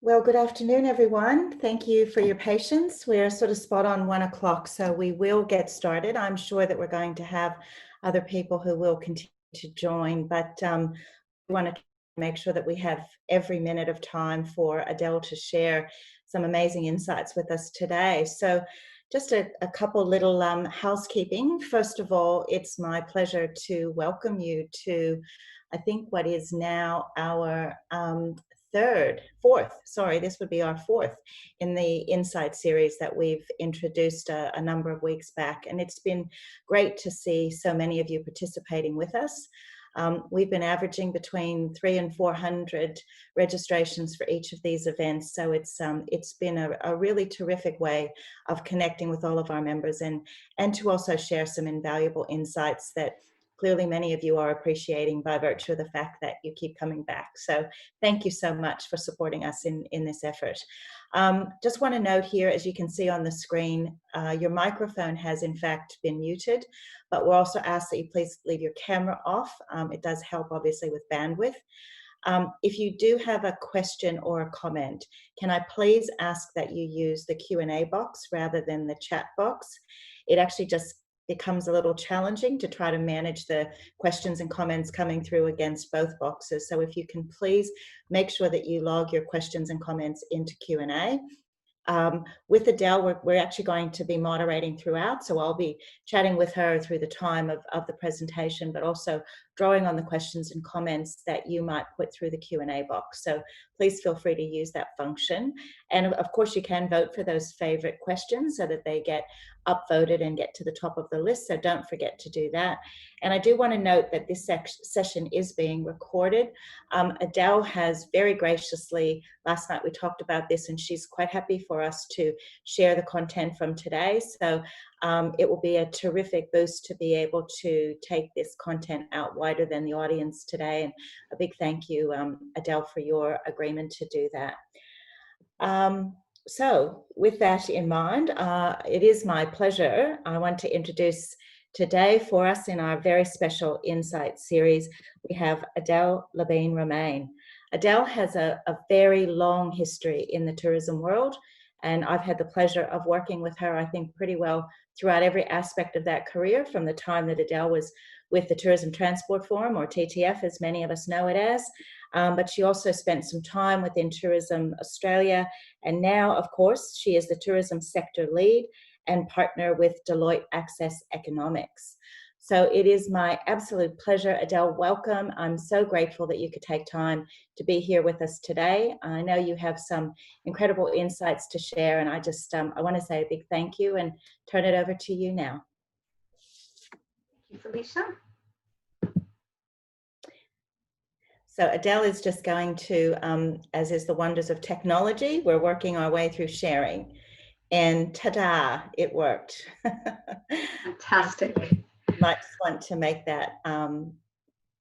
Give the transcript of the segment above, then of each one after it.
Well, good afternoon, everyone. Thank you for your patience. We're sort of spot on 1 o'clock, so we will get started. I'm sure that we're going to have other people who will continue to join, but we want to make sure that we have every minute of time for Adele to share some amazing insights with us today. So just a couple little housekeeping. First of all, it's my pleasure to welcome you to, I think, what is now our this would be our fourth in the Insight series that we've introduced a number of weeks back. And it's been great to see so many of you participating with us. We've been averaging between 300 and 400 registrations for each of these events. So it's been a really terrific way of connecting with all of our members and to also share some invaluable insights that clearly many of you are appreciating by virtue of the fact that you keep coming back. So thank you so much for supporting us in this effort. Just want to note here, as you can see on the screen, your microphone has in fact been muted, but we'll also ask that you please leave your camera off. It does help obviously with bandwidth. If you do have a question or a comment, can I please ask that you use the Q&A box rather than the chat box? It actually just becomes a little challenging to try to manage the questions and comments coming through against both boxes. So if you can please make sure that you log your questions and comments into Q&A. With Adele, we're actually going to be moderating throughout, so I'll be chatting with her through the time of the presentation, but also drawing on the questions and comments that you might put through the Q&A box. So please feel free to use that function. And of course, you can vote for those favorite questions so that they get upvoted and get to the top of the list, so don't forget to do that. And I do want to note that this session is being recorded. Adele has very graciously, last night we talked about this, and she's quite happy for us to share the content from today. So it will be a terrific boost to be able to take this content out wider than the audience today. And a big thank you, Adele, for your agreement to do that. So with that in mind, it is my pleasure. I want to introduce today for us in our very special Insight series, we have Adele Labine-Romain. Adele has a very long history in the tourism world, and I've had the pleasure of working with her, I think, pretty well throughout every aspect of that career, from the time that Adele was with the Tourism Transport Forum, or TTF, as many of us know it as. But she also spent some time within Tourism Australia, and now, of course, she is the tourism sector lead and partner with Deloitte Access Economics. So it is my absolute pleasure. Adele, welcome. I'm so grateful that you could take time to be here with us today. I know you have some incredible insights to share, and I want to say a big thank you and turn it over to you now. Thank you, Felicia. So Adele is just going to, as is the wonders of technology, we're working our way through sharing. And ta-da, it worked. Fantastic. Might just want to make that,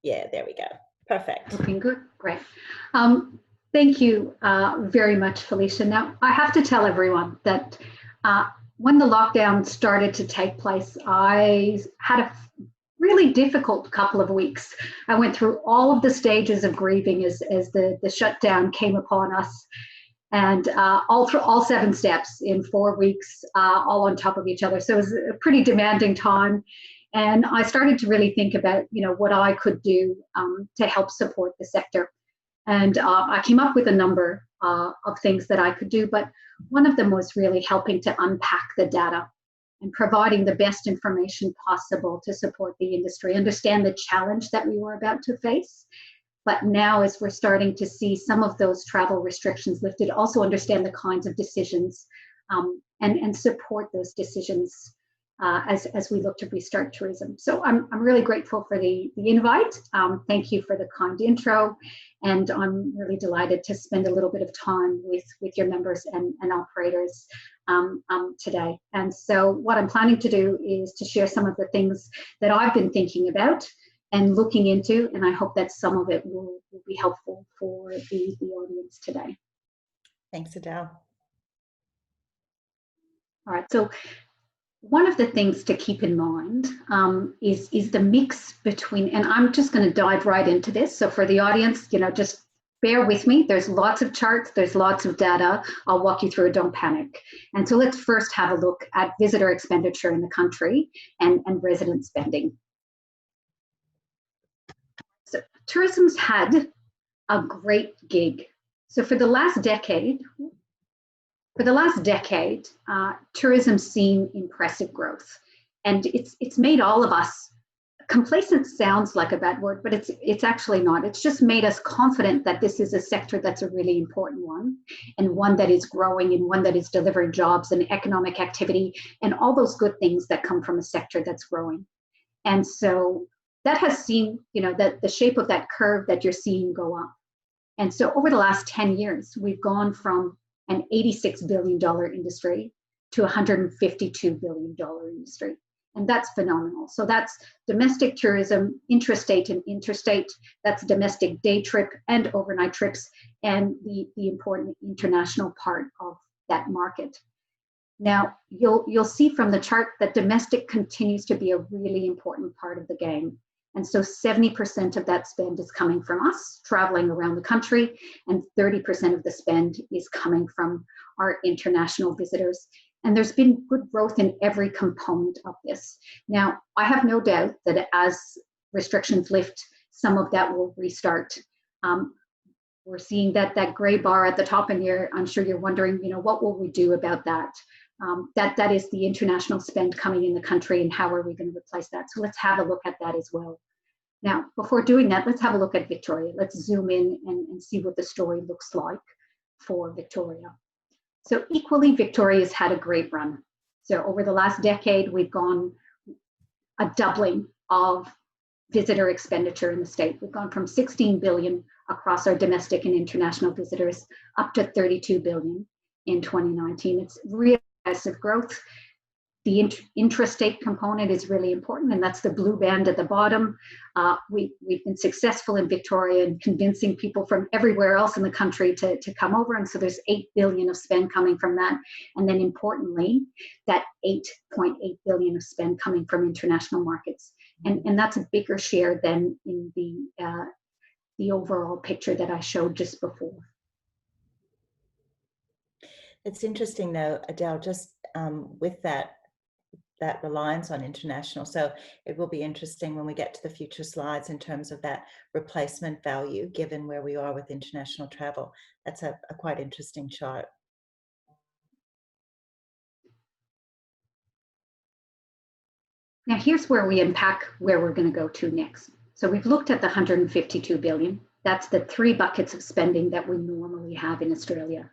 yeah, there we go. Perfect. Looking good, great. Thank you very much, Felicia. Now, I have to tell everyone that when the lockdown started to take place, I had a really difficult couple of weeks. I went through all of the stages of grieving as the shutdown came upon us, and all 7 steps in 4 weeks, all on top of each other. So it was a pretty demanding time. And I started to really think about, what I could do to help support the sector. And I came up with a number of things that I could do, but one of them was really helping to unpack the data and providing the best information possible to support the industry, understand the challenge that we were about to face. But now, as we're starting to see some of those travel restrictions lifted, also understand the kinds of decisions and support those decisions as we look to restart tourism. So I'm really grateful for the invite. Thank you for the kind intro. And I'm really delighted to spend a little bit of time with your members and operators today. And so what I'm planning to do is to share some of the things that I've been thinking about and looking into, and I hope that some of it will be helpful for the audience today. Thanks, Adele. All right, so one of the things to keep in mind is the mix between, and I'm just going to dive right into this. So for the audience, just bear with me. There's lots of charts, there's lots of data. I'll walk you through it, don't panic. And so let's first have a look at visitor expenditure in the country and resident spending. So tourism's had a great gig. So for the last decade, tourism's seen impressive growth. And it's made all of us, complacent sounds like a bad word, but it's actually not. It's just made us confident that this is a sector that's a really important one, and one that is growing, and one that is delivering jobs and economic activity and all those good things that come from a sector that's growing. And so that has seen, that the shape of that curve that you're seeing go up. And so over the last 10 years, we've gone from an $86 billion industry to a $152 billion industry. And that's phenomenal. So that's domestic tourism, intrastate and interstate. That's domestic day trip and overnight trips, and the important international part of that market. Now, you'll see from the chart that domestic continues to be a really important part of the game. And so 70% of that spend is coming from us traveling around the country, and 30% of the spend is coming from our international visitors. And there's been good growth in every component of this. Now, I have no doubt that as restrictions lift, some of that will restart. We're seeing that gray bar at the top, and I'm sure you're wondering, what will we do about that? That is the international spend coming in the country, and how are we going to replace that? So let's have a look at that as well. Now, before doing that, let's have a look at Victoria. Let's zoom in and see what the story looks like for Victoria. So equally, Victoria's had a great run. So over the last decade, we've gone a doubling of visitor expenditure in the state. We've gone from 16 billion across our domestic and international visitors up to 32 billion in 2019. It's really massive growth. The intrastate component is really important, and that's the blue band at the bottom. We've been successful in Victoria in convincing people from everywhere else in the country to come over, and so there's 8 billion of spend coming from that. And then importantly, that 8.8 billion of spend coming from international markets. And that's a bigger share than in the overall picture that I showed just before. It's interesting though, Adele, just with that reliance on international. So it will be interesting when we get to the future slides in terms of that replacement value, given where we are with international travel. That's a quite interesting chart. Now here's where we unpack where we're going to go to next. So we've looked at the 152 billion. That's the 3 buckets of spending that we normally have in Australia.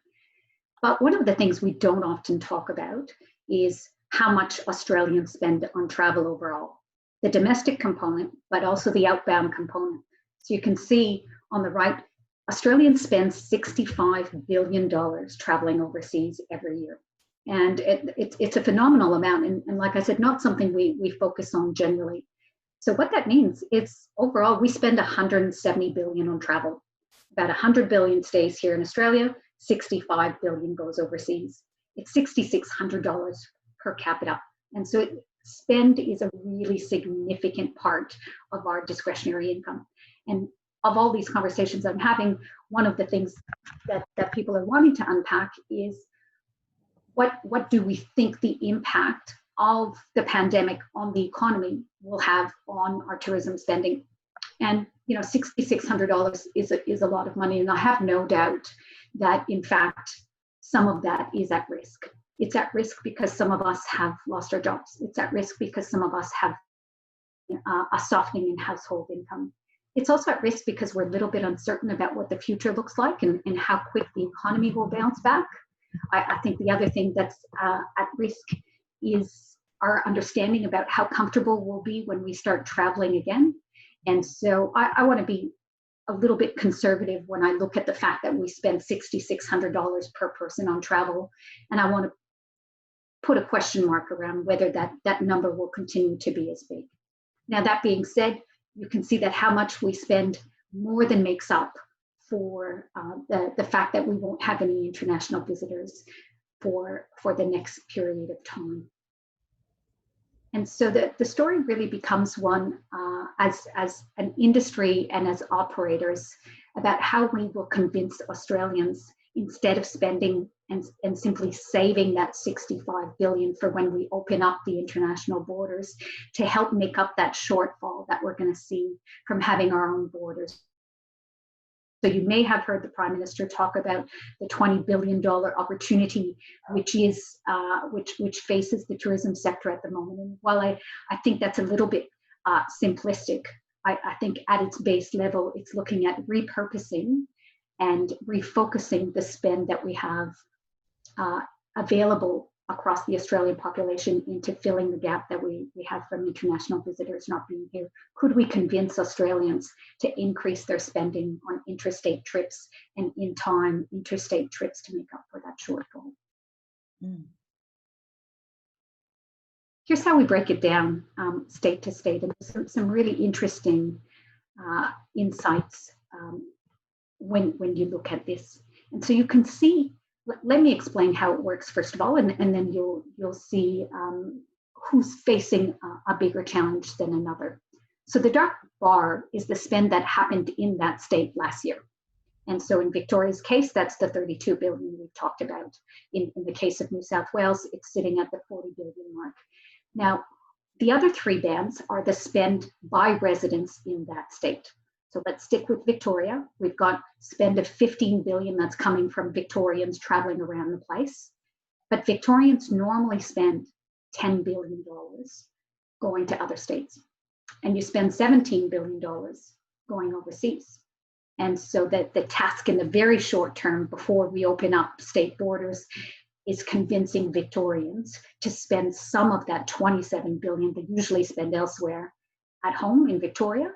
But one of the things we don't often talk about is how much Australians spend on travel overall. The domestic component, but also the outbound component. So you can see on the right, Australians spend $65 billion traveling overseas every year. And it's a phenomenal amount. And like I said, not something we focus on generally. So what that means is overall, we spend 170 billion on travel. About 100 billion stays here in Australia, 65 billion goes overseas. It's $6,600 per capita. And so spend is a really significant part of our discretionary income. And of all these conversations I'm having, one of the things that people are wanting to unpack is what do we think the impact of the pandemic on the economy will have on our tourism spending. And $6,600 is a lot of money. And I have no doubt that in fact, some of that is at risk. It's at risk because some of us have lost our jobs. It's at risk because some of us have a softening in household income. It's also at risk because we're a little bit uncertain about what the future looks like and how quick the economy will bounce back. I think the other thing that's at risk is our understanding about how comfortable we'll be when we start traveling again. And so I want to be a little bit conservative when I look at the fact that we spend $6,600 per person on travel. And I want to put a question mark around whether that number will continue to be as big. Now, that being said, you can see that how much we spend more than makes up for the fact that we won't have any international visitors for the next period of time. And so the story really becomes one as an industry and as operators, about how we will convince Australians, instead of spending and simply saving that 65 billion for when we open up the international borders, to help make up that shortfall that we're going to see from having our own borders. So you may have heard the Prime Minister talk about the $20 billion opportunity, which faces the tourism sector at the moment. And while I think that's a little bit simplistic, I think at its base level, it's looking at repurposing and refocusing the spend that we have available across the Australian population into filling the gap that we have from international visitors not being here. Could we convince Australians to increase their spending on intrastate trips and, in time, interstate trips to make up for that shortfall? Mm. Here's how we break it down state to state, and some really interesting insights when you look at this. And so you can see, let me explain how it works first of all, and then you'll see who's facing a bigger challenge than another. So the dark bar is the spend that happened in that state last year. And so in Victoria's case, that's the 32 billion we've talked about. In the case of New South Wales, it's sitting at the 40 billion mark. Now, the other three bands are the spend by residents in that state. So let's stick with Victoria. We've got spend of 15 billion that's coming from Victorians traveling around the place. But Victorians normally spend $10 billion going to other states. And you spend $17 billion going overseas. And so that the task in the very short term before we open up state borders is convincing Victorians to spend some of that 27 billion they usually spend elsewhere at home in Victoria.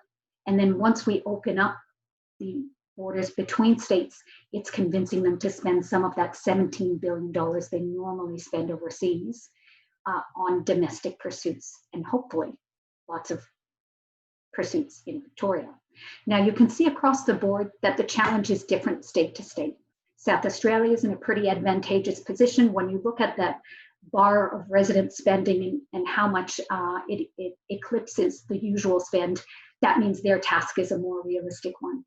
And then once we open up the borders between states, it's convincing them to spend some of that $17 billion they normally spend overseas on domestic pursuits, and hopefully lots of pursuits in Victoria. Now you can see across the board that the challenge is different state to state. South Australia is in a pretty advantageous position when you look at that bar of resident spending and how much it eclipses the usual spend. That means their task is a more realistic one.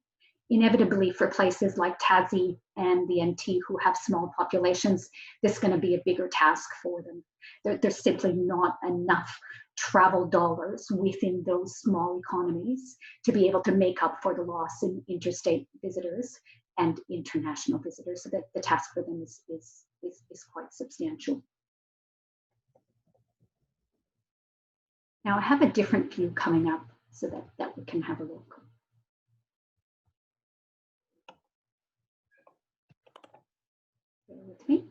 Inevitably, for places like Tassie and the NT who have small populations, this is going to be a bigger task for them. There's simply not enough travel dollars within those small economies to be able to make up for the loss in interstate visitors and international visitors, so that the task for them is quite substantial. Now I have a different view coming up so that we can have a look. Bear with me.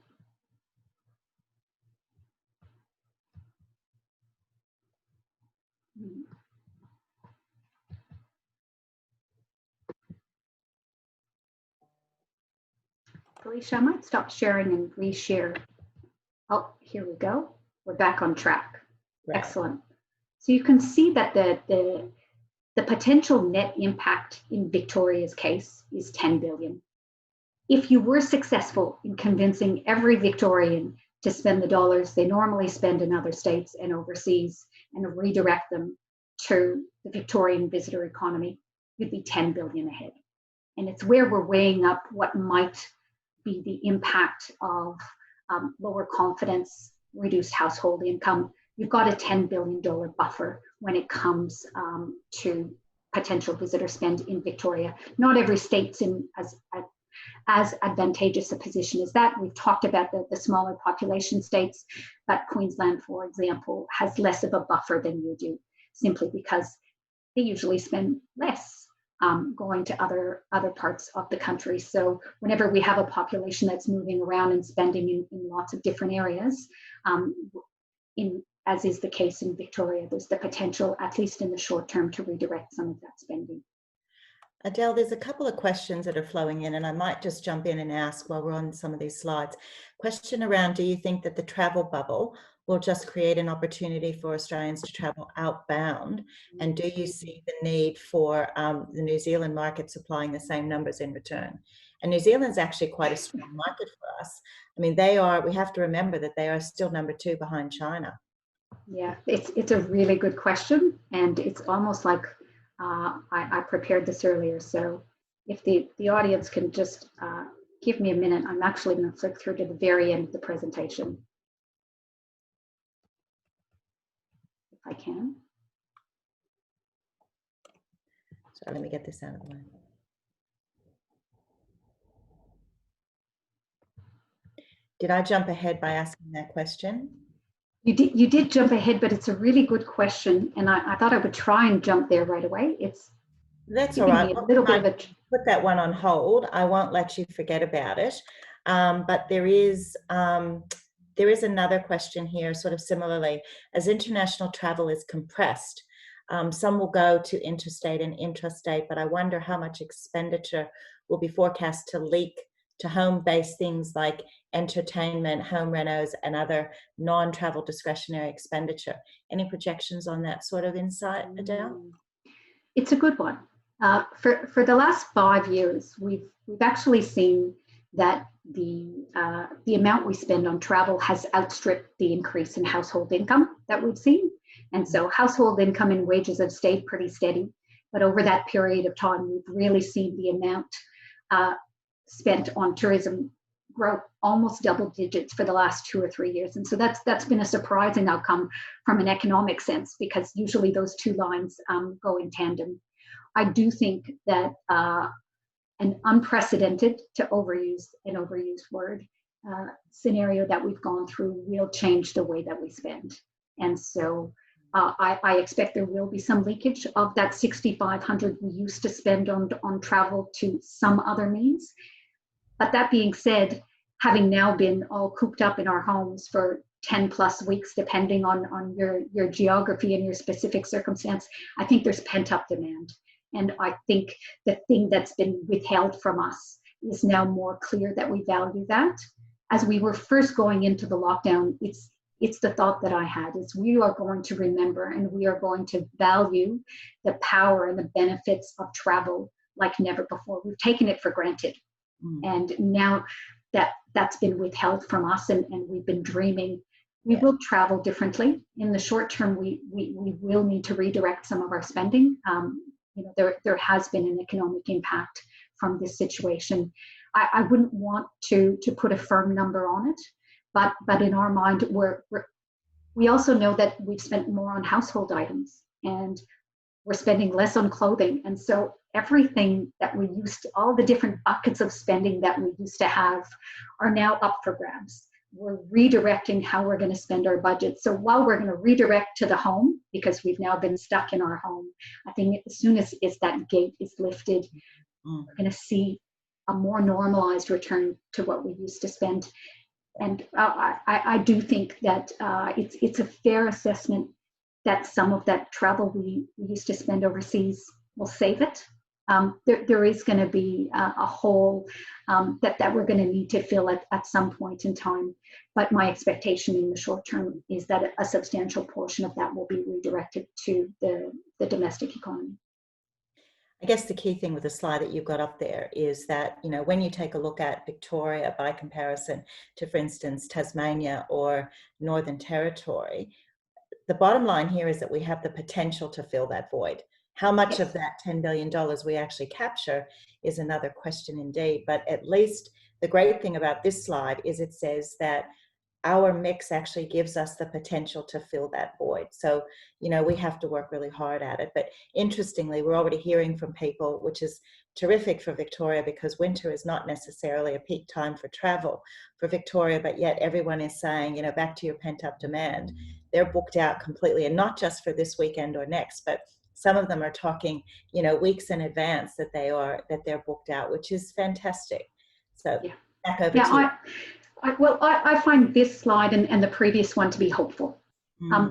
Felicia, I might stop sharing and reshare. Oh, here we go. We're back on track. Right. Excellent. So you can see that the potential net impact in Victoria's case is 10 billion. If you were successful in convincing every Victorian to spend the dollars they normally spend in other states and overseas and redirect them to the Victorian visitor economy, you'd be 10 billion ahead. And it's where we're weighing up what might be the impact of lower confidence, reduced household income. You've got a $10 billion buffer when it comes to potential visitor spend in Victoria. Not every state's in as advantageous a position as that. We've talked about the smaller population states, but Queensland, for example, has less of a buffer than you do, simply because they usually spend less going to other parts of the country. So whenever we have a population that's moving around and spending in lots of different areas, as is the case in Victoria, there's the potential, at least in the short term, to redirect some of that spending. Adele, there's a couple of questions that are flowing in, and I might just jump in and ask while we're on some of these slides. Question around, do you think that the travel bubble will just create an opportunity for Australians to travel outbound? And do you see the need for the New Zealand market supplying the same numbers in return? And New Zealand's actually quite a strong market for us. I mean, we have to remember that they are still number 2 behind China. Yeah, it's a really good question. And it's almost like I prepared this earlier. So if the audience can just give me a minute, I'm actually going to flick through to the very end of the presentation, if I can. So let me get this out of the way. Did I jump ahead by asking that question? You did jump ahead, but it's a really good question, and I thought I would try and jump there right away. That's all right. A little bit of a put that one on hold. I won't let you forget about it. But there is another question here, sort of similarly, as international travel is compressed, some will go to interstate and intrastate, but I wonder how much expenditure will be forecast to leak to home-based things like entertainment, home renos, and other non-travel discretionary expenditure. Any projections on that sort of insight, Adele? It's a good one. For the last 5 years, we've actually seen that the amount we spend on travel has outstripped the increase in household income that we've seen. And so household income and wages have stayed pretty steady. But over that period of time, we've really seen the amount spent on tourism grow almost double digits for the last 2 or 3 years. And so that's been a surprising outcome from an economic sense, because usually those two lines go in tandem. I do think that an unprecedented, to overuse an overused word, scenario that we've gone through will change the way that we spend. And so I expect there will be some leakage of that $6,500 we used to spend on travel to some other means. But that being said, having now been all cooped up in our homes for 10 plus weeks, depending on your geography and your specific circumstance, I think there's pent up demand. And I think the thing that's been withheld from us is now more clear that we value that. As we were first going into the lockdown, it's the thought that I had is we are going to remember and we are going to value the power and the benefits of travel like never before. We've taken it for granted. And now that's been withheld from us, and we've been dreaming. We will travel differently. In the short term, we will need to redirect some of our spending. There has been an economic impact from this situation. I wouldn't want to put a firm number on it, but in our mind, we also know that we've spent more on household items and we're spending less on clothing. And so everything that we used to, all the different buckets of spending that we used to have are now up for grabs. We're redirecting how we're going to spend our budget. So while we're going to redirect to the home, because we've now been stuck in our home, I think as soon as that gate is lifted, we're going to see a more normalized return to what we used to spend. And I do think that it's a fair assessment that some of that travel we used to spend overseas will save it. There is going to be a hole that we're going to need to fill at some point in time. But my expectation in the short term is that a substantial portion of that will be redirected to the domestic economy. I guess the key thing with the slide that you've got up there is that, when you take a look at Victoria by comparison to, for instance, Tasmania or Northern Territory, the bottom line here is that we have the potential to fill that void. How much of that $10 billion we actually capture is another question indeed. But at least the great thing about this slide is it says that our mix actually gives us the potential to fill that void. So, we have to work really hard at it. But interestingly, we're already hearing from people, which is terrific for Victoria, because winter is not necessarily a peak time for travel for Victoria, but yet everyone is saying, back to your pent-up demand, they're booked out completely, and not just for this weekend or next, but some of them are talking, weeks in advance that they're booked out, which is fantastic. So back over to you. I find this slide and the previous one to be hopeful.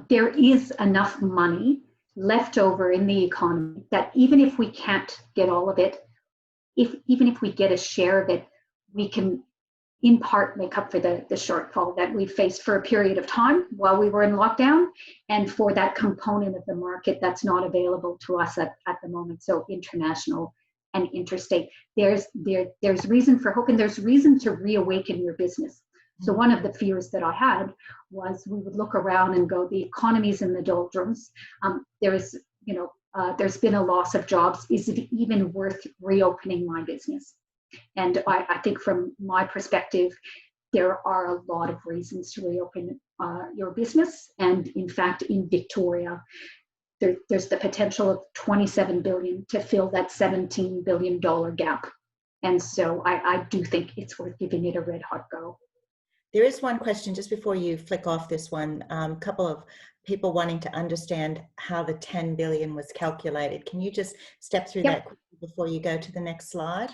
There is enough money left over in the economy that even if we can't get all of it, even if we get a share of it, we can in part make up for the shortfall that we faced for a period of time while we were in lockdown, and for that component of the market that's not available to us at the moment. So international and interstate, there's reason for hope, and there's reason to reawaken your business. So one of the fears that I had was we would look around and go, the economy's in the doldrums. There is, there's been a loss of jobs. Is it even worth reopening my business? And I think from my perspective, there are a lot of reasons to reopen your business. And in fact, in Victoria, there's the potential of $27 billion to fill that $17 billion gap. And so I do think it's worth giving it a red hot go. There is one question just before you flick off this one. A couple of people wanting to understand how the 10 billion was calculated. Can you just step through that quickly before you go to the next slide?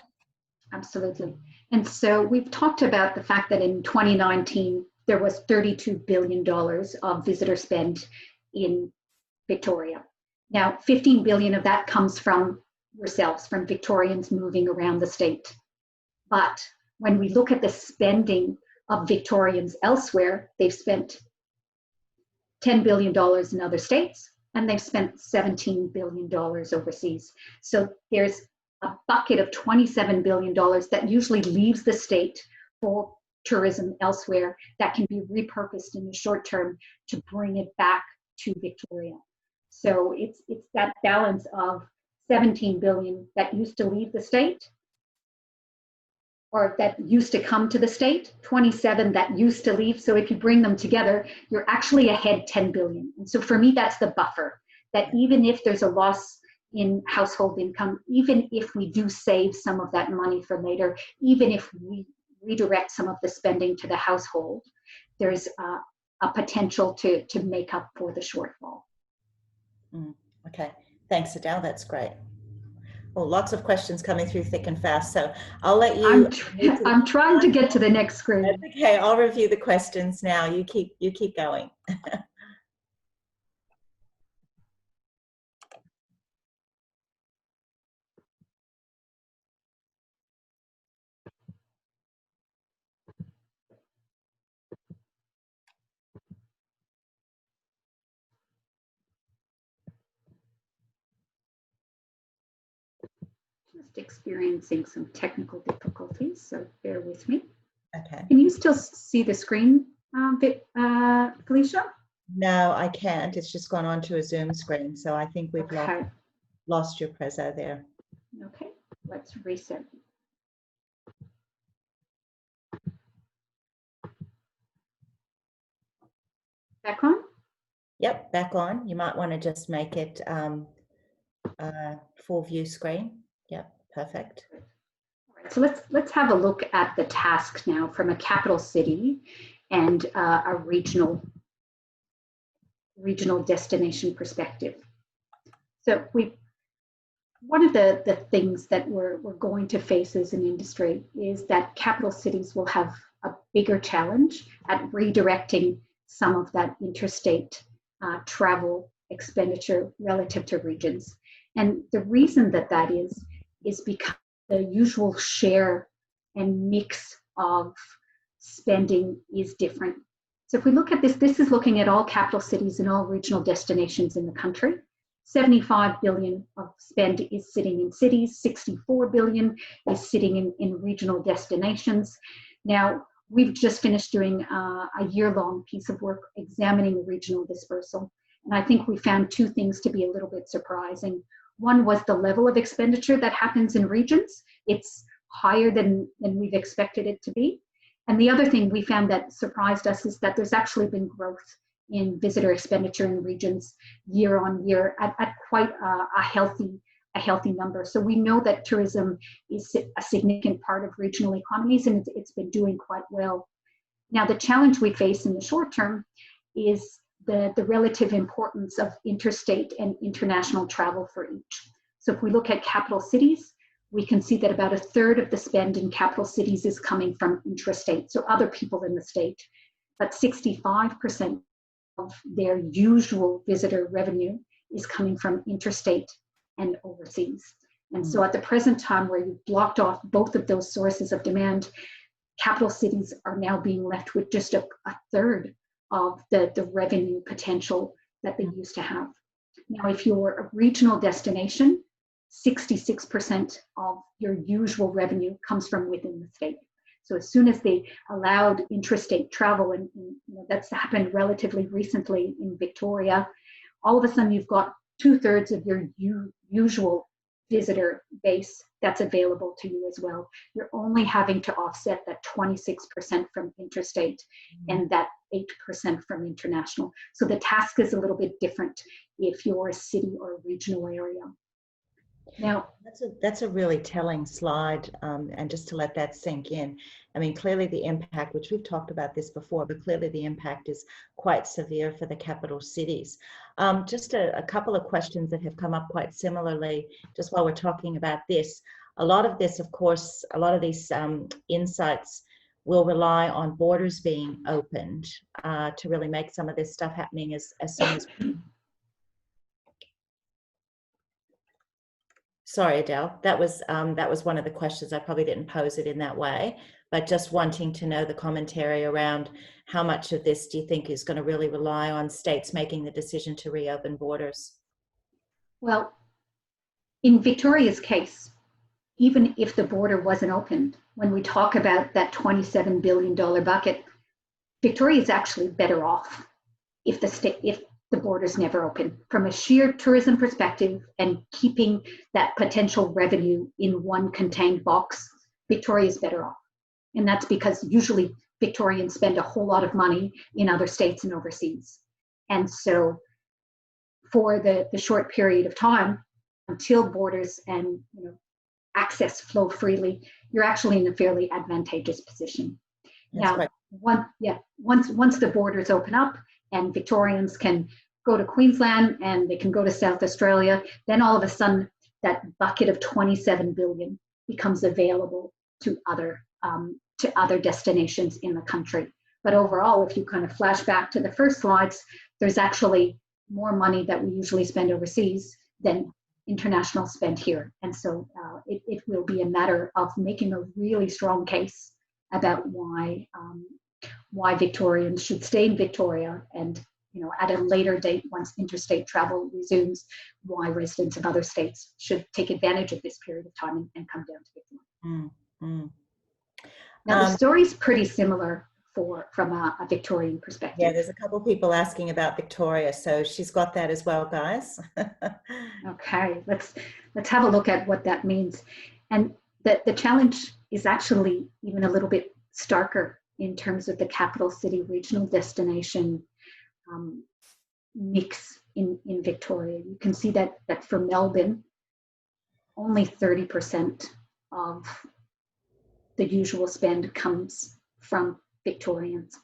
Absolutely. And so we've talked about the fact that in 2019, there was $32 billion of visitor spend in Victoria. Now, 15 billion of that comes from yourselves, from Victorians moving around the state. But when we look at the spending of Victorians elsewhere, they've spent $10 billion in other states, and they've spent $17 billion overseas. So there's a bucket of $27 billion that usually leaves the state for tourism elsewhere that can be repurposed in the short term to bring it back to Victoria. So it's that balance of 17 billion that used to leave the state, or that used to come to the state, 27 that used to leave. So if you bring them together, you're actually ahead 10 billion. And so for me, that's the buffer, that even if there's a loss in household income, even if we do save some of that money for later, even if we redirect some of the spending to the household, there's a potential to make up for the shortfall. Okay, thanks, Adele. That's great. Well, lots of questions coming through thick and fast, so I'll let you. I'm trying to get to the next screen. That's okay. I'll review the questions now. You keep going. Just experiencing some technical difficulties, so bear with me. Okay. Can you still see the screen, Felicia? No, I can't. It's just gone onto a Zoom screen, so I think we've lost your prezzo there. Okay, let's reset. Back on? Yep, back on. You might want to just make it full view screen. Yep, perfect. All right, so let's have a look at the task now from a capital city and a regional destination perspective. So one of the things that we're going to face as an industry is that capital cities will have a bigger challenge at redirecting some of that interstate travel expenditure relative to regions. And the reason that is because the usual share and mix of spending is different. So if we look at this is looking at all capital cities and all regional destinations in the country. 75 billion of spend is sitting in cities, 64 billion is sitting in regional destinations. Now, we've just finished doing a year-long piece of work examining regional dispersal. And I think we found two things to be a little bit surprising. One was the level of expenditure that happens in regions. It's higher than we've expected it to be. And the other thing we found that surprised us is that there's actually been growth in visitor expenditure in regions year on year at quite a healthy number. So we know that tourism is a significant part of regional economies, and it's been doing quite well. Now, the challenge we face in the short term is the relative importance of interstate and international travel for each. So if we look at capital cities, we can see that about a third of the spend in capital cities is coming from intrastate, so other people in the state. But 65% of their usual visitor revenue is coming from interstate and overseas. And so at the present time, where you've blocked off both of those sources of demand, capital cities are now being left with just a third of the revenue potential that they used to have. Now, if you're a regional destination, 66% of your usual revenue comes from within the state. So as soon as they allowed intrastate travel, and that's happened relatively recently in Victoria, all of a sudden you've got 2/3 of your usual visitor base that's available to you as well. You're only having to offset that 26% from interstate and that 8% from international. So the task is a little bit different if you're a city or a regional area. Now, that's a really telling slide, and just to let that sink in. I mean, clearly the impact, which we've talked about this before, but clearly the impact is quite severe for the capital cities. Just a couple of questions that have come up quite similarly, just while we're talking about this. A lot of this, of course, a lot of these insights will rely on borders being opened to really make some of this stuff happening as soon as. Sorry, Adele, that was one of the questions. I probably didn't pose it in that way, but just wanting to know the commentary around how much of this do you think is going to really rely on states making the decision to reopen borders? Well, in Victoria's case, even if the border wasn't opened, when we talk about that $27 billion bucket, Victoria is actually better off if the borders never open. From a sheer tourism perspective and keeping that potential revenue in one contained box, Victoria is better off. And that's because usually Victorians spend a whole lot of money in other states and overseas. And so for the short period of time until borders and access flow freely, you're actually in a fairly advantageous position. That's now, once the borders open up and Victorians can go to Queensland and they can go to South Australia, then all of a sudden that bucket of 27 billion becomes available to other destinations in the country. But overall, if you kind of flash back to the first slides, there's actually more money that we usually spend overseas than international spend here. And so it will be a matter of making a really strong case about why Victorians should stay in Victoria, and at a later date, once interstate travel resumes, why residents of other states should take advantage of this period of time and come down to Victoria. Now the story's pretty similar from a Victorian perspective. Yeah, there's a couple of people asking about Victoria, so she's got that as well, guys. Okay, let's have a look at what that means. And the challenge is actually even a little bit starker in terms of the capital city regional destination mix in Victoria. You can see that for Melbourne, only 30% of the usual spend comes from Victorians.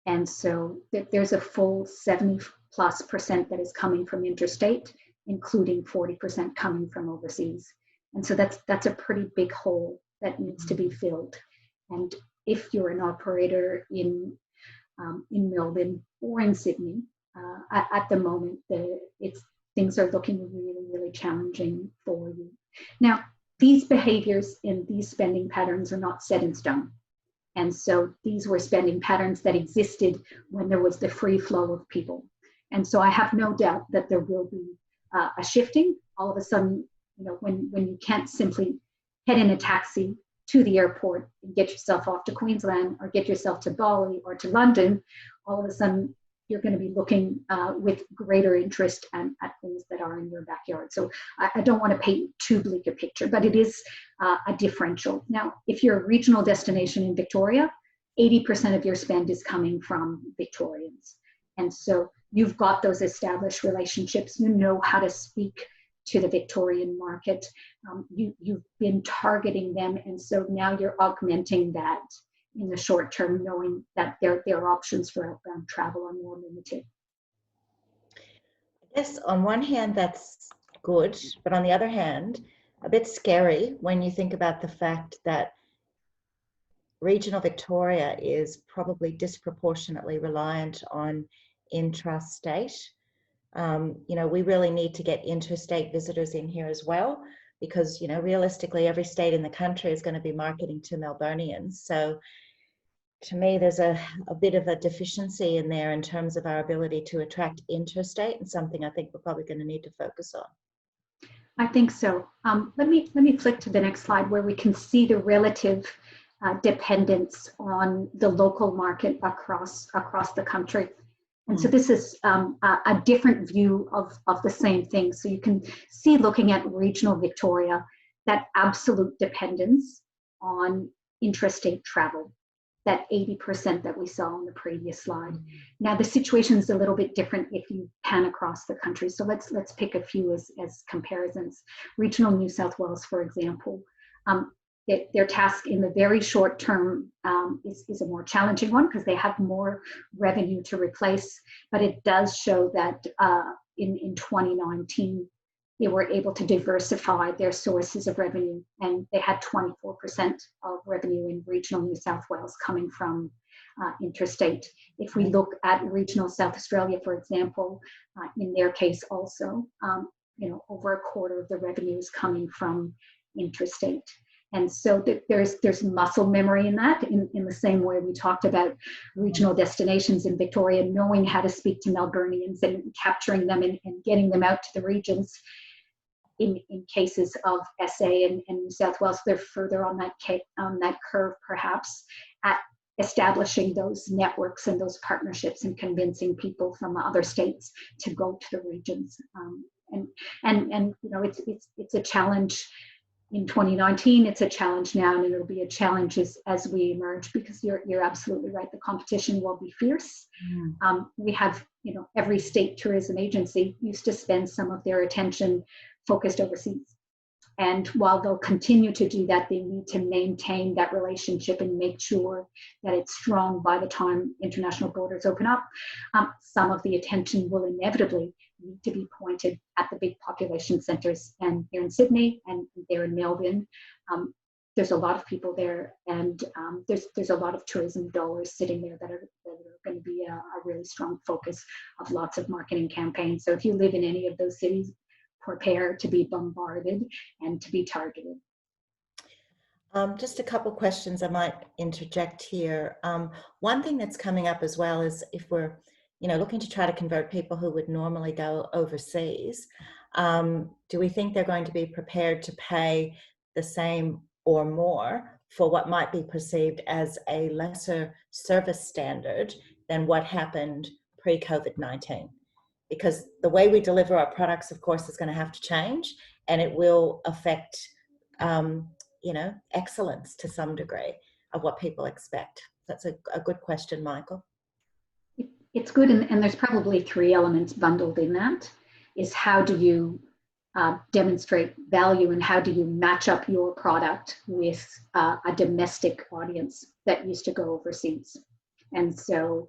And so there's a full 70+% that is coming from interstate, including 40% coming from overseas. And so that's a pretty big hole that needs to be filled. And if you're an operator in Melbourne or in Sydney, at the moment, things are looking really, really challenging for you. Now, these behaviors and these spending patterns are not set in stone. And so these were spending patterns that existed when there was the free flow of people. And so I have no doubt that there will be a shifting. All of a sudden, when you can't simply head in a taxi to the airport and get yourself off to Queensland or get yourself to Bali or to London, all of a sudden you're going to be looking with greater interest at things that are in your backyard. So I don't want to paint too bleak a picture, but it is a differential. Now, if you're a regional destination in Victoria, 80% of your spend is coming from Victorians. And so you've got those established relationships. You know how to speak to the Victorian market. You've been targeting them. And so now you're augmenting that in the short term, knowing that their options for outbound travel are more limited. I guess on one hand, that's good, but on the other hand, a bit scary when you think about the fact that regional Victoria is probably disproportionately reliant on intrastate. We really need to get interstate visitors in here as well, because, realistically, every state in the country is going to be marketing to Melburnians. So to me, there's a bit of a deficiency in there in terms of our ability to attract interstate, and something I think we're probably going to need to focus on. I think so. Let me flick to the next slide where we can see the relative dependence on the local market across the country. And so this is a different view of the same thing. So you can see, looking at regional Victoria, that absolute dependence on intrastate travel, that 80% that we saw on the previous slide. Now the situation is a little bit different if you pan across the country. So let's pick a few as comparisons. Regional New South Wales, for example, their task in the very short term is a more challenging one because they have more revenue to replace, but it does show that in 2019, they were able to diversify their sources of revenue, and they had 24% of revenue in regional New South Wales coming from interstate. If we look at regional South Australia, for example, in their case also, over a quarter of the revenue is coming from interstate. And so there's muscle memory in that, in the same way we talked about regional destinations in Victoria, knowing how to speak to Melburnians and capturing them and getting them out to the regions. In cases of SA and New South Wales, they're further on that curve, perhaps, at establishing those networks and those partnerships and convincing people from other states to go to the regions. It's a challenge in 2019. It's a challenge now, and it'll be a challenge as we emerge, because you're absolutely right. The competition will be fierce. We have, every state tourism agency used to spend some of their attention focused overseas. And while they'll continue to do that, they need to maintain that relationship and make sure that it's strong by the time international borders open up. Some of the attention will inevitably need to be pointed at the big population centres, and here in Sydney and there in Melbourne. There's a lot of people there, and there's a lot of tourism dollars sitting there that are going to be a really strong focus of lots of marketing campaigns. So if you live in any of those cities, prepare to be bombarded and to be targeted. Just a couple questions I might interject here. One thing that's coming up as well is, if we're looking to try to convert people who would normally go overseas, do we think they're going to be prepared to pay the same or more for what might be perceived as a lesser service standard than what happened pre-COVID-19? Because the way we deliver our products, of course, is going to have to change, and it will affect, excellence to some degree of what people expect. That's a good question, Michael. It's good, and there's probably three elements bundled in that. Is how do you demonstrate value, and how do you match up your product with a domestic audience that used to go overseas? And so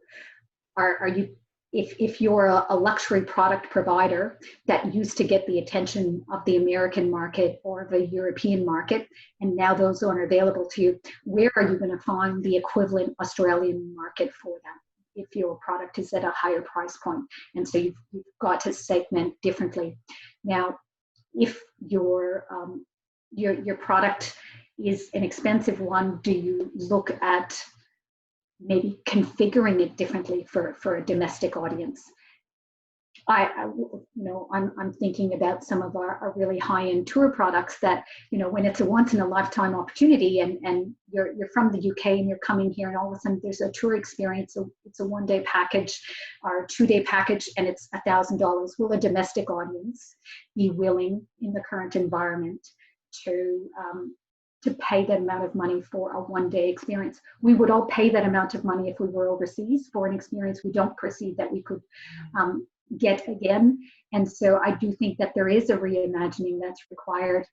are you, if you're a luxury product provider that used to get the attention of the American market or the European market, and now those aren't available to you, where are you going to find the equivalent Australian market for that if your product is at a higher price point? And so you've got to segment differently. Now, if your product is an expensive one, do you look at maybe configuring it differently for a domestic audience? I'm thinking about some of our really high-end tour products that, when it's a once-in-a-lifetime opportunity, and you're from the UK and you're coming here, and all of a sudden there's a tour experience, so it's a one-day package or a two-day package, and it's $1,000. Will a domestic audience be willing, in the current environment, to pay that amount of money for a one-day experience? We would all pay that amount of money if we were overseas for an experience we don't perceive that we could get again. And so I do think that there is a reimagining that's required.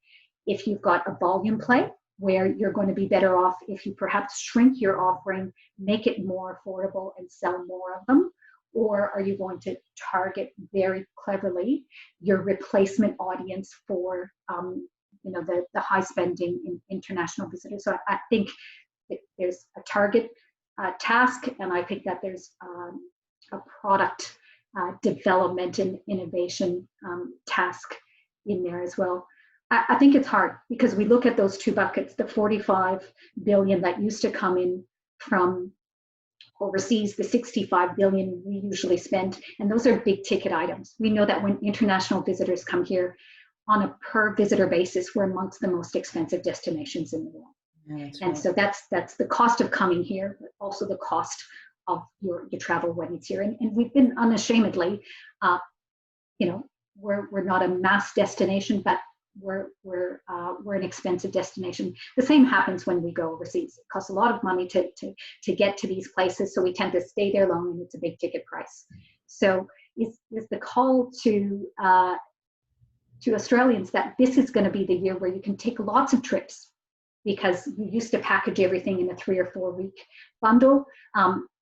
If you've got a volume play where you're going to be better off if you perhaps shrink your offering, make it more affordable and sell more of them, or are you going to target very cleverly your replacement audience for the high spending international visitors? So I think that there's a target task, and I think that there's a product development and innovation task in there as well. I think it's hard because we look at those two buckets, the 45 billion that used to come in from overseas, the 65 billion we usually spend, and those are big ticket items. We know that when international visitors come here, on a per visitor basis, we're amongst the most expensive destinations in the world. Yeah, that's and right. so that's the cost of coming here, but also the cost your travel when it's here. And we've been unashamedly, we're not a mass destination, but we're an expensive destination. The same happens when we go overseas. It costs a lot of money to get to these places, so we tend to stay there long, and it's a big ticket price. So is the call to Australians that this is going to be the year where you can take lots of trips, because you used to package everything in a 3 or 4 week bundle.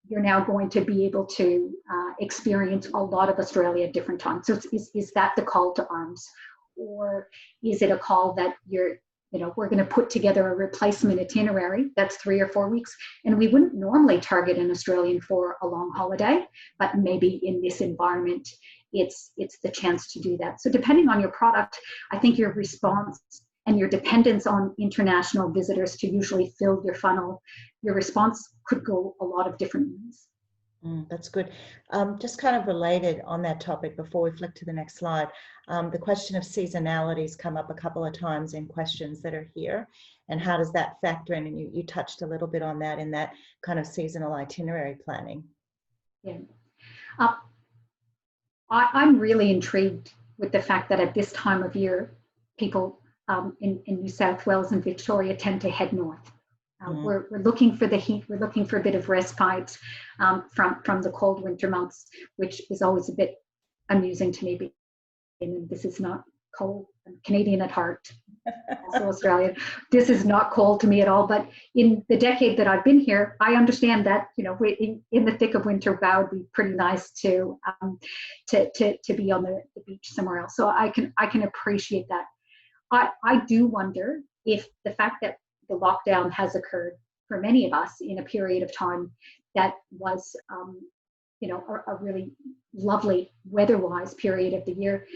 You're now going to be able to experience a lot of Australia at different times. So is that the call to arms? Or is it a call that we're going to put together a replacement itinerary that's 3 or 4 weeks, and we wouldn't normally target an Australian for a long holiday, but maybe in this environment, it's the chance to do that. So depending on your product, I think your response and your dependence on international visitors to usually fill your funnel, your response could go a lot of different ways. That's good. Just kind of related on that topic before we flick to the next slide, the question of seasonalities come up a couple of times in questions that are here, and how does that factor in? And you touched a little bit on that in that kind of seasonal itinerary planning. Yeah, I'm really intrigued with the fact that at this time of year, people in New South Wales and Victoria tend to head north. We're looking for the heat. We're looking for a bit of respite from the cold winter months, which is always a bit amusing to me. And this is not cold. I'm Canadian at heart, also Australian. This is not cold to me at all. But in the decade that I've been here, I understand that in the thick of winter, that would be pretty nice to be on the beach somewhere else. So I can appreciate that. I do wonder if the fact that the lockdown has occurred for many of us in a period of time that was, a really lovely weather-wise period of the year,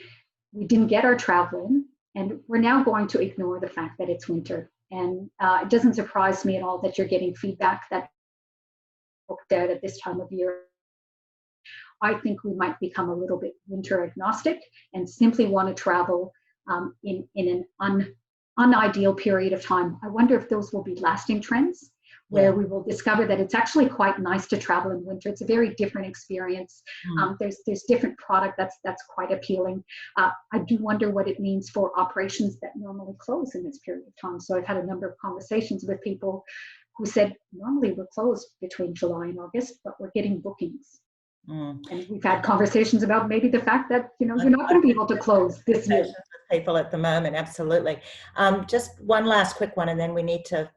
we didn't get our travel in, and we're now going to ignore the fact that it's winter. And it doesn't surprise me at all that you're getting feedback that booked out at this time of year. I think we might become a little bit winter agnostic and simply want to travel in an unideal period of time. I wonder if those will be lasting trends, where we will discover that it's actually quite nice to travel in winter. It's a very different experience. There's different product that's quite appealing. I do wonder what it means for operations that normally close in this period of time. So I've had a number of conversations with people who said, normally we're closed between July and August, but we're getting bookings. And we've had conversations about maybe the fact that you're not going to be able to close this year. People at the moment, absolutely. Just one last quick one, and then we need to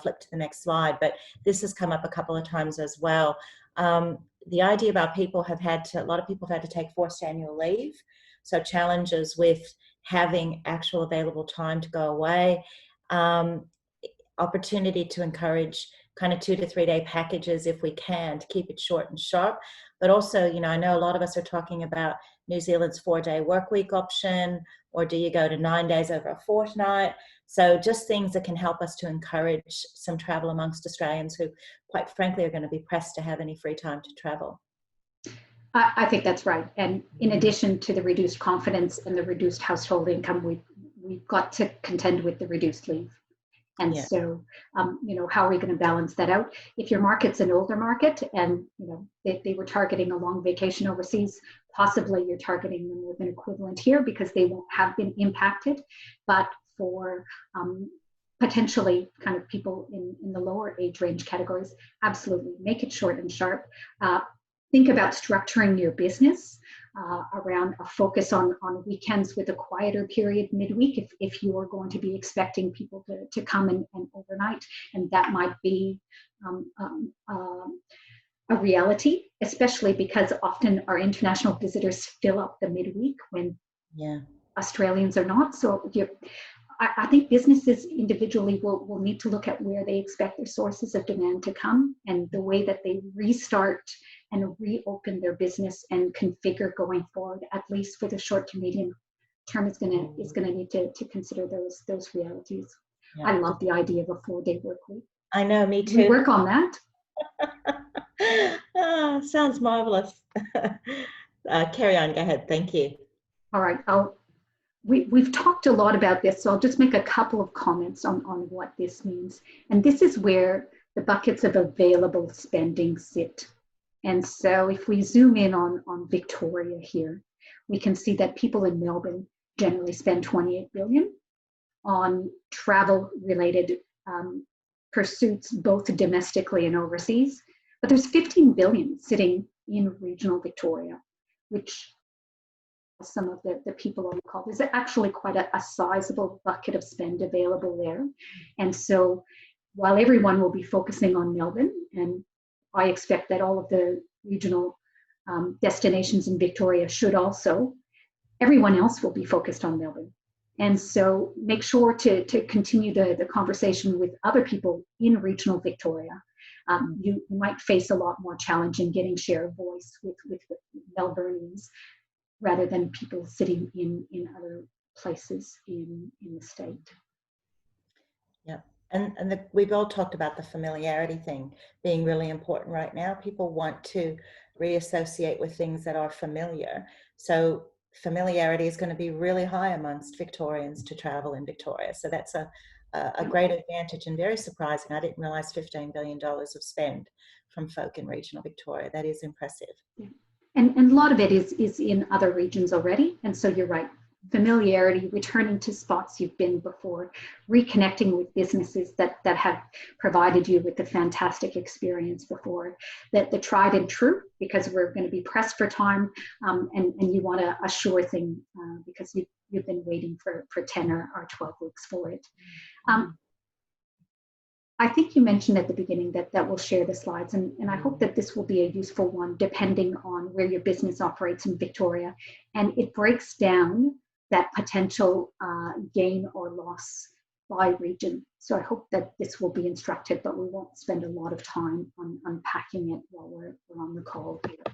flip to the next slide. But this has come up a couple of times as well. The idea about a lot of people have had to take forced annual leave. So challenges with having actual available time to go away. Opportunity to encourage kind of 2 to 3 day packages if we can, to keep it short and sharp. But also, I know a lot of us are talking about New Zealand's 4-day work week option, or do you go to 9 days over a fortnight? So just things that can help us to encourage some travel amongst Australians who, quite frankly, are going to be pressed to have any free time to travel. I think that's right. And in addition to the reduced confidence and the reduced household income, we've got to contend with the reduced leave. And so, how are we going to balance that out? If your market's an older market and, they were targeting a long vacation overseas, possibly you're targeting them with an equivalent here because they won't have been impacted. But for potentially kind of people in the lower age range categories, absolutely make it short and sharp. Think about structuring your business around a focus on weekends with a quieter period midweek if you are going to be expecting people to come and overnight. And that might be a reality, especially because often our international visitors fill up the midweek when Australians are not. So I think businesses individually will need to look at where they expect their sources of demand to come, and the way that they restart and reopen their business and configure going forward, at least for the short to medium term, is gonna need to consider those realities. Yeah. I love the idea of a 4-day work week. I know, me too. We work on that. Sounds marvelous. Carry on, go ahead. Thank you. All right. We've talked a lot about this, so I'll just make a couple of comments on what this means. And this is where the buckets of available spending sit. And so if we zoom in on Victoria here, we can see that people in Melbourne generally spend 28 billion on travel-related pursuits, both domestically and overseas. But there's 15 billion sitting in regional Victoria, which some of the people on the call, there's actually quite a sizable bucket of spend available there. And so while everyone will be focusing on Melbourne, and I expect that all of the regional destinations in Victoria should also, everyone else will be focused on Melbourne. And so make sure to continue the conversation with other people in regional Victoria. You might face a lot more challenge in getting share of voice with Melburnians rather than people sitting in other places in the state. Yeah, and we've all talked about the familiarity thing being really important right now. People want to reassociate with things that are familiar. So familiarity is going to be really high amongst Victorians to travel in Victoria. So that's a great advantage and very surprising. I didn't realize $15 billion of spend from folk in regional Victoria. That is impressive. Yeah. And a lot of it is in other regions already. And so you're right, familiarity, returning to spots you've been before, reconnecting with businesses that have provided you with a fantastic experience before, that the tried and true, because we're going to be pressed for time, and you want a sure thing because you've been waiting for 10 or 12 weeks for it. I think you mentioned at the beginning that we'll share the slides, and I hope that this will be a useful one depending on where your business operates in Victoria. And it breaks down that potential gain or loss by region. So I hope that this will be instructive, but we won't spend a lot of time on unpacking it while we're on the call here.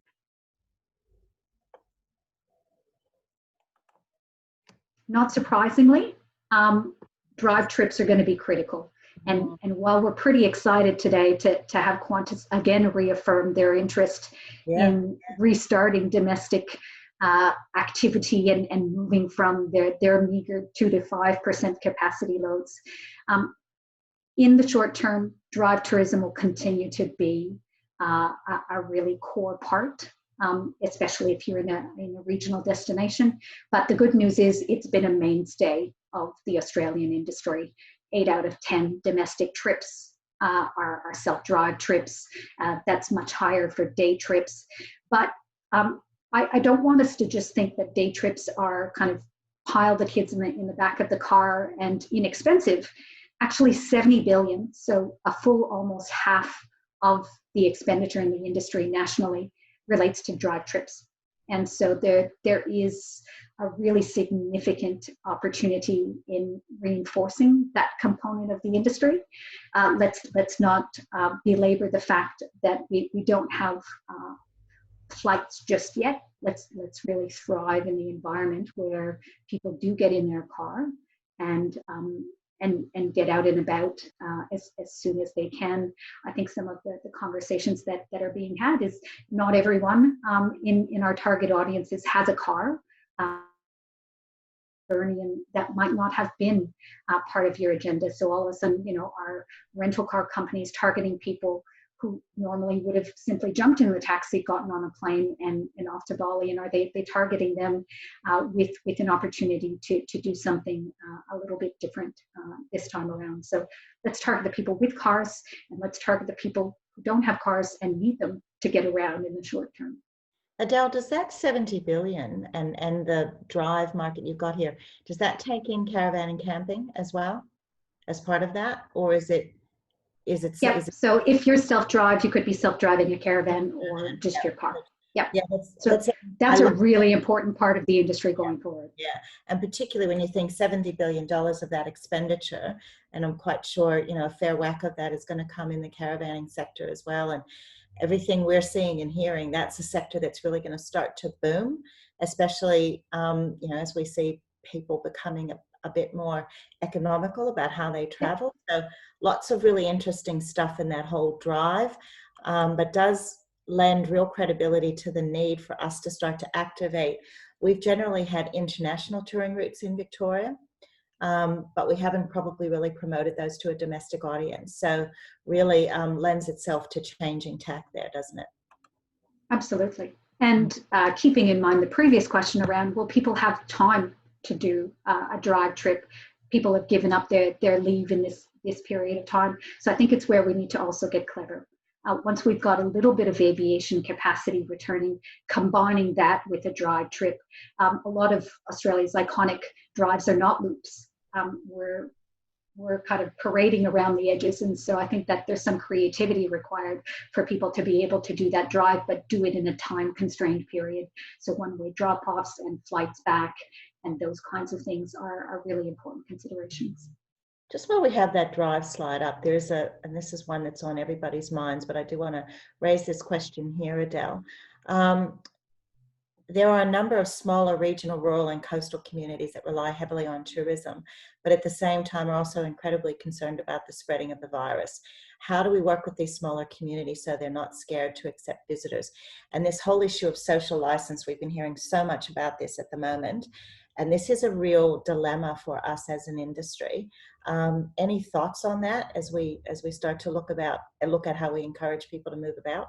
Not surprisingly, drive trips are going to be critical. And while we're pretty excited today to have Qantas again reaffirm their interest in restarting domestic activity and moving from their meager 2 to 5% capacity loads, in the short term, drive tourism will continue to be a really core part, especially if you're in a regional destination. But the good news is it's been a mainstay of the Australian industry. 8 out of 10 domestic trips are self-drive trips. That's much higher for day trips. But I don't want us to just think that day trips are kind of piled at kids in the back of the car and inexpensive. Actually, 70 billion, so a full almost half of the expenditure in the industry nationally relates to drive trips. And so there is a really significant opportunity in reinforcing that component of the industry. Let's not belabor the fact that we don't have flights just yet. Let's really thrive in the environment where people do get in their car and get out and about as soon as they can. I think some of the conversations that are being had is not everyone in our target audiences has a car. And that might not have been part of your agenda. So all of a sudden, our rental car companies targeting people who normally would have simply jumped in the taxi, gotten on a plane and off to Bali, and are they targeting them with an opportunity to do something a little bit different this time around. So let's target the people with cars, and let's target the people who don't have cars and need them to get around in the short term. Adele, does that 70 billion and the drive market you've got here, does that take in caravan and camping as well as part of that, or is it? Yeah. So if you're self-drive, you could be self-driving a caravan or just your car. Yep. Yeah. That's a really important part of the industry going forward. Yeah. And particularly when you think $70 billion of that expenditure, and I'm quite sure, a fair whack of that is going to come in the caravanning sector as well. And everything we're seeing and hearing, that's a sector that's really going to start to boom, especially, as we see people becoming a bit more economical about how they travel. So lots of really interesting stuff in that whole drive, but does lend real credibility to the need for us to start to activate. We've generally had international touring routes in Victoria, but we haven't probably really promoted those to a domestic audience. So really lends itself to changing tack there, doesn't it? Absolutely. And keeping in mind the previous question around, will people have time to do a drive trip? People have given up their leave in this period of time. So I think it's where we need to also get clever. Once we've got a little bit of aviation capacity returning, combining that with a drive trip. A lot of Australia's iconic drives are not loops. We're kind of parading around the edges. And so I think that there's some creativity required for people to be able to do that drive, but do it in a time constrained period. So one-way drop-offs and flights back and those kinds of things are really important considerations. Just while we have that drive slide up, there's and this is one that's on everybody's minds, but I do want to raise this question here, Adele. There are a number of smaller regional, rural and coastal communities that rely heavily on tourism, but at the same time are also incredibly concerned about the spreading of the virus. How do we work with these smaller communities so they're not scared to accept visitors? And this whole issue of social license, we've been hearing so much about this at the moment, and this is a real dilemma for us as an industry. Any thoughts on that as we start to look at how we encourage people to move about?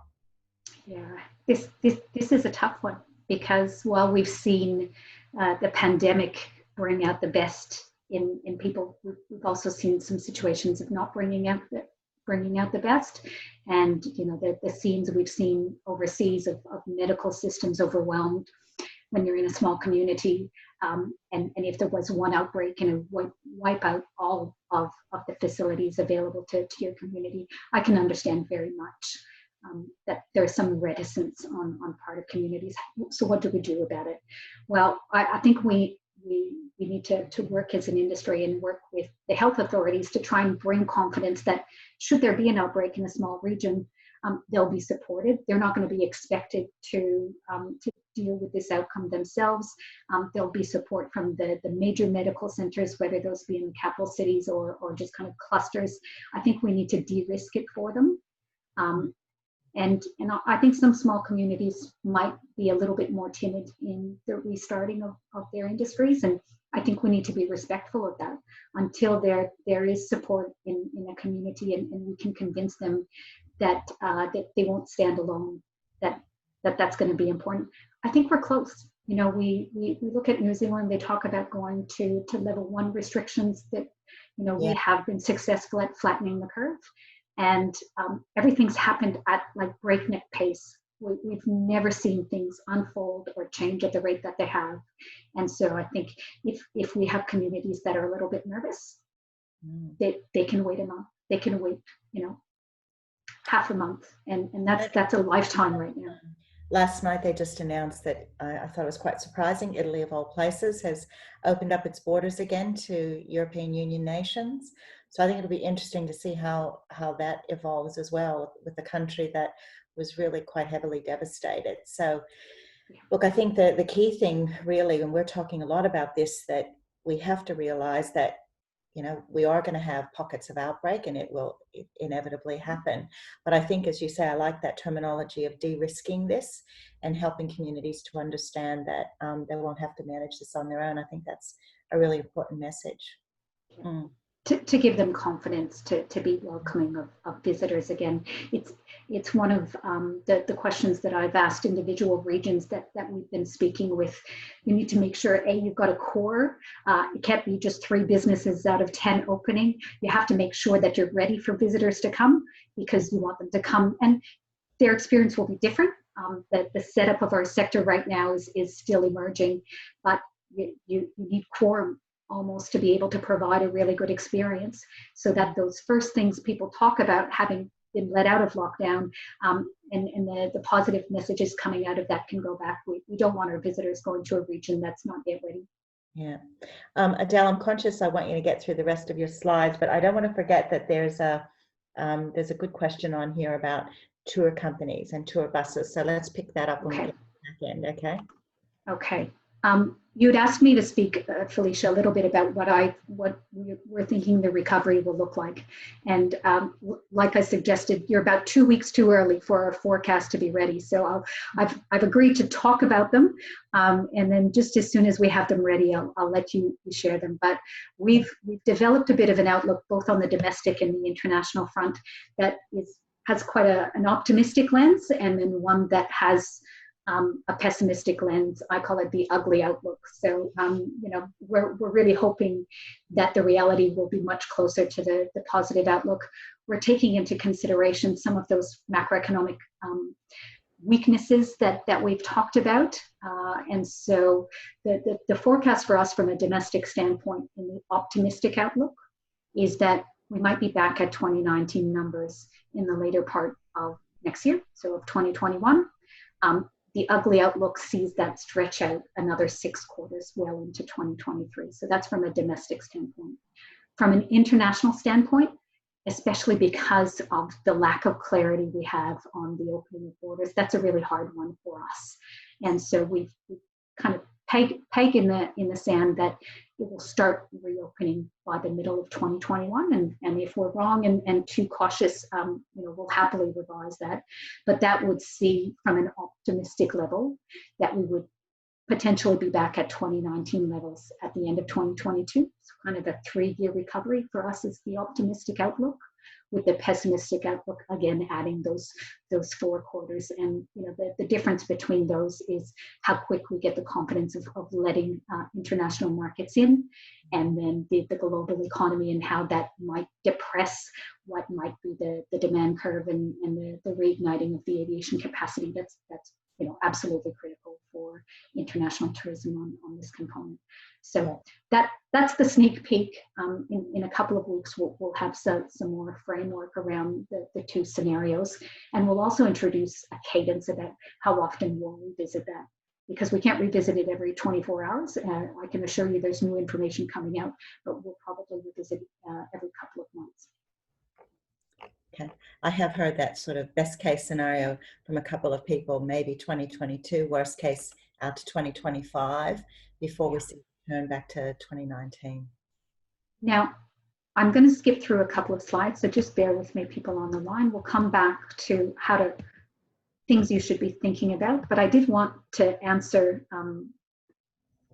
Yeah, this is a tough one, because while we've seen the pandemic bring out the best in people, we've also seen some situations of not bringing out the best. And you know, the scenes we've seen overseas of medical systems overwhelmed when you're in a small community, and if there was one outbreak, and it would wipe out all of the facilities available to your community. I can understand very much that there's some reticence on part of communities. So what do we do about it? Well, I think we need to work as an industry and work with the health authorities to try and bring confidence that should there be an outbreak in a small region, they'll be supported. They're not going to be expected to deal with this outcome themselves. There'll be support from the major medical centers, whether those be in the capital cities or just kind of clusters. I think we need to de-risk it for them. And I think some small communities might be a little bit more timid in the restarting of their industries. And I think we need to be respectful of that until there is support in a community, and we can convince them that they won't stand alone, that's going to be important. I think we're close. You know, we look at New Zealand, they talk about going to level 1 restrictions that, you know, we have been successful at flattening the curve. And everything's happened at like breakneck pace. We've never seen things unfold or change at the rate that they have. And so I think if we have communities that are a little bit nervous, they can wait a month. They can wait, you know, half a month. And that's a lifetime right now. Last night, they just announced that, I thought it was quite surprising, Italy of all places has opened up its borders again to European Union nations. So I think it'll be interesting to see how that evolves as well with the country that was really quite heavily devastated. So look, I think the key thing really, and we're talking a lot about this, that we have to realize that, you know, we are going to have pockets of outbreak and it will inevitably happen. But I think, as you say, I like that terminology of de-risking this and helping communities to understand that they won't have to manage this on their own. I think that's a really important message. To give them confidence to be welcoming of visitors again. It's one of the questions that I've asked individual regions that we've been speaking with. You need to make sure, you've got a core. It can't be just 3 businesses out of 10 opening. You have to make sure that you're ready for visitors to come, because you want them to come and their experience will be different. The setup of our sector right now is still emerging, but you need quorum almost to be able to provide a really good experience, so that those first things people talk about, having been let out of lockdown, and the positive messages coming out of that can go back. We don't want our visitors going to a region that's not yet ready. Yeah. Adele, I'm conscious I want you to get through the rest of your slides, but I don't want to forget that there's a good question on here about tour companies and tour buses. So let's pick that up when we get to the back end, okay? Okay. You'd asked me to speak, Felicia, a little bit about what we're thinking the recovery will look like. And like I suggested, you're about 2 weeks too early for our forecast to be ready. So I've agreed to talk about them. And then just as soon as we have them ready, I'll let you share them. But we've developed a bit of an outlook, both on the domestic and the international front, that has quite an optimistic lens, and then one that has a pessimistic lens. I call it the ugly outlook. So, we're really hoping that the reality will be much closer to the positive outlook. We're taking into consideration some of those macroeconomic weaknesses that we've talked about. And so the forecast for us from a domestic standpoint in the optimistic outlook is that we might be back at 2019 numbers in the later part of next year, so of 2021. The ugly outlook sees that stretch out another 6 quarters well into 2023. So that's from a domestic standpoint. From an international standpoint, especially because of the lack of clarity we have on the opening of borders, that's a really hard one for us. And so we've kind of peg in the sand that it will start reopening by the middle of 2021. And if we're wrong and too cautious, we'll happily revise that. But that would see from an optimistic level that we would potentially be back at 2019 levels at the end of 2022. So kind of a 3-year recovery for us is the optimistic outlook, with the pessimistic outlook again adding those 4 quarters. And the difference between those is how quick we get the confidence of letting international markets in, and then the global economy and how that might depress what might be the demand curve and the reigniting of the aviation capacity. That's absolutely critical for international tourism on this component. So that's the sneak peek. In a couple of weeks, we'll have some more framework around the 2 scenarios, and we'll also introduce a cadence about how often we'll revisit that, because we can't revisit it every 24 hours. I can assure you there's new information coming out, but we'll probably revisit every couple of months. Okay, I have heard that sort of best case scenario from a couple of people, maybe 2022, worst case out to 2025 before we see turn back to 2019. Now, I'm going to skip through a couple of slides, so just bear with me, people on the line. We'll come back to things you should be thinking about, but I did want to answer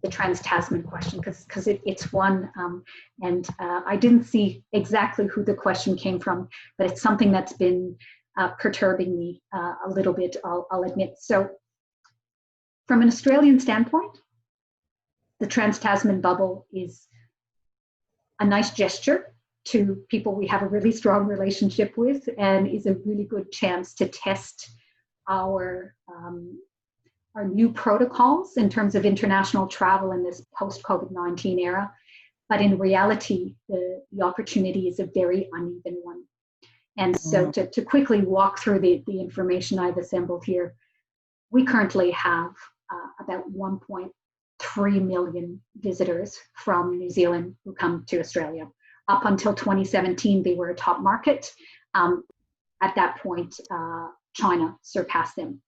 the Trans-Tasman question because it's one, and I didn't see exactly who the question came from, but it's something that's been perturbing me a little bit, I'll admit. So from an Australian standpoint, the Trans-Tasman bubble is a nice gesture to people we have a really strong relationship with, and is a really good chance to test our new protocols in terms of international travel in this post-COVID-19 era. But in reality, the opportunity is a very uneven one. And so to quickly walk through the information I've assembled here, we currently have about 1.3 million visitors from New Zealand who come to Australia. Up until 2017, they were a top market. At that point, China surpassed them.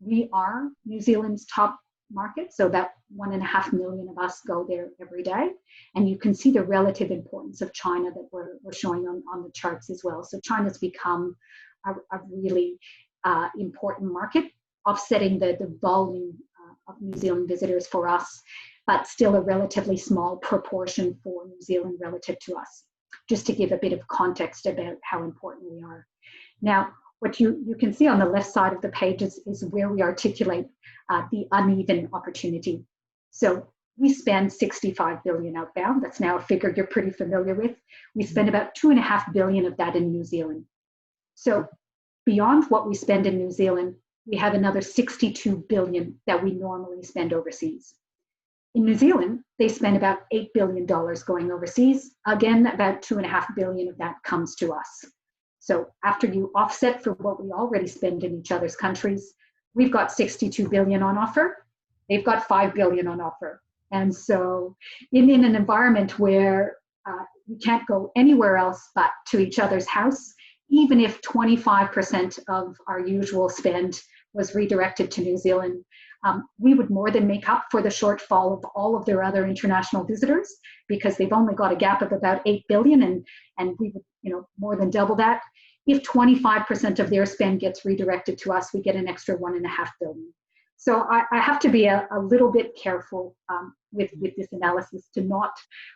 We are New Zealand's top market, so about 1.5 million of us go there every day. And you can see the relative importance of China that we're showing on the charts as well. So China's become a really important market, offsetting the volume of New Zealand visitors for us, but still a relatively small proportion for New Zealand relative to us, just to give a bit of context about how important we are. Now, what you can see on the left side of the page is where we articulate the uneven opportunity. So we spend 65 billion outbound. That's now a figure you're pretty familiar with. We spend about 2.5 billion of that in New Zealand. So beyond what we spend in New Zealand, we have another 62 billion that we normally spend overseas. In New Zealand, they spend about $8 billion going overseas. Again, about 2.5 billion of that comes to us. So after you offset for what we already spend in each other's countries, we've got 62 billion on offer. They've got 5 billion on offer. And so in an environment where we can't go anywhere else but to each other's house, even if 25% of our usual spend was redirected to New Zealand, we would more than make up for the shortfall of all of their other international visitors, because they've only got a gap of about 8 billion, and we would, more than double that. If 25% of their spend gets redirected to us, we get an extra 1.5 billion. So I have to be a little bit careful with this analysis to not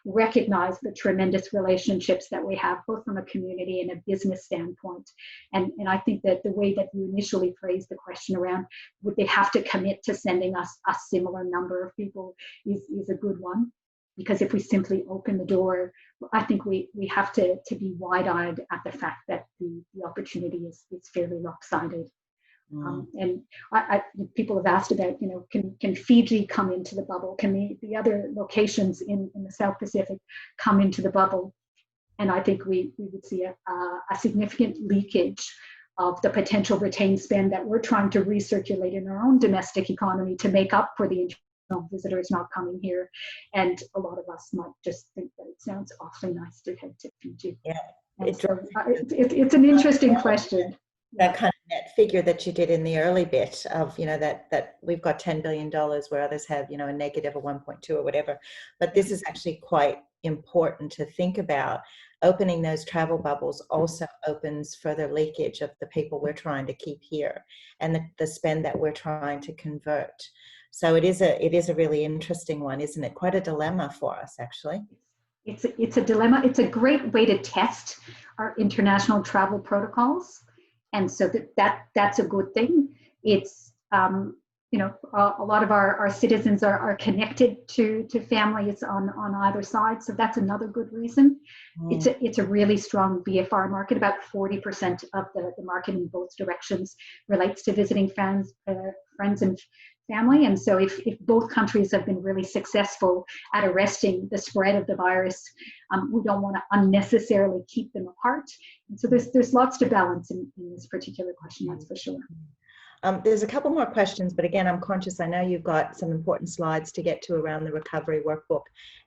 recognize the tremendous relationships that we have, both from a community and a business standpoint. And I think that the way that you initially phrased the question around, would they have to commit to sending us a similar number of people, is a good one. Because if we simply open the door, I think we have to be wide-eyed at the fact that the opportunity is fairly lopsided. And people have asked about, can Fiji come into the bubble? Can the other locations in the South Pacific come into the bubble? And I think we would see a significant leakage of the potential retained spend that we're trying to recirculate in our own domestic economy to make up for the international visitors not coming here. And a lot of us might just think that it sounds awfully nice to head to Fiji. Yeah, it's an interesting question. That kind of net figure that you did in the early bit of, that we've got $10 billion where others have, a negative of 1.2 or whatever. But this is actually quite important to think about. Opening those travel bubbles also opens further leakage of the people we're trying to keep here and the spend that we're trying to convert. So it is a really interesting one, isn't it? Quite a dilemma for us, actually. It's a dilemma. It's a great way to test our international travel protocols. And so that's a good thing. It's, a lot of our citizens are connected to families on either side. So that's another good reason. It's a really strong VFR market. About 40% of the market in both directions relates to visiting friends and family. And so if both countries have been really successful at arresting the spread of the virus, we don't want to unnecessarily keep them apart. And so there's lots to balance in this particular question, that's for sure. There's a couple more questions, but again, I'm conscious, I know you've got some important slides to get to around the recovery workbook,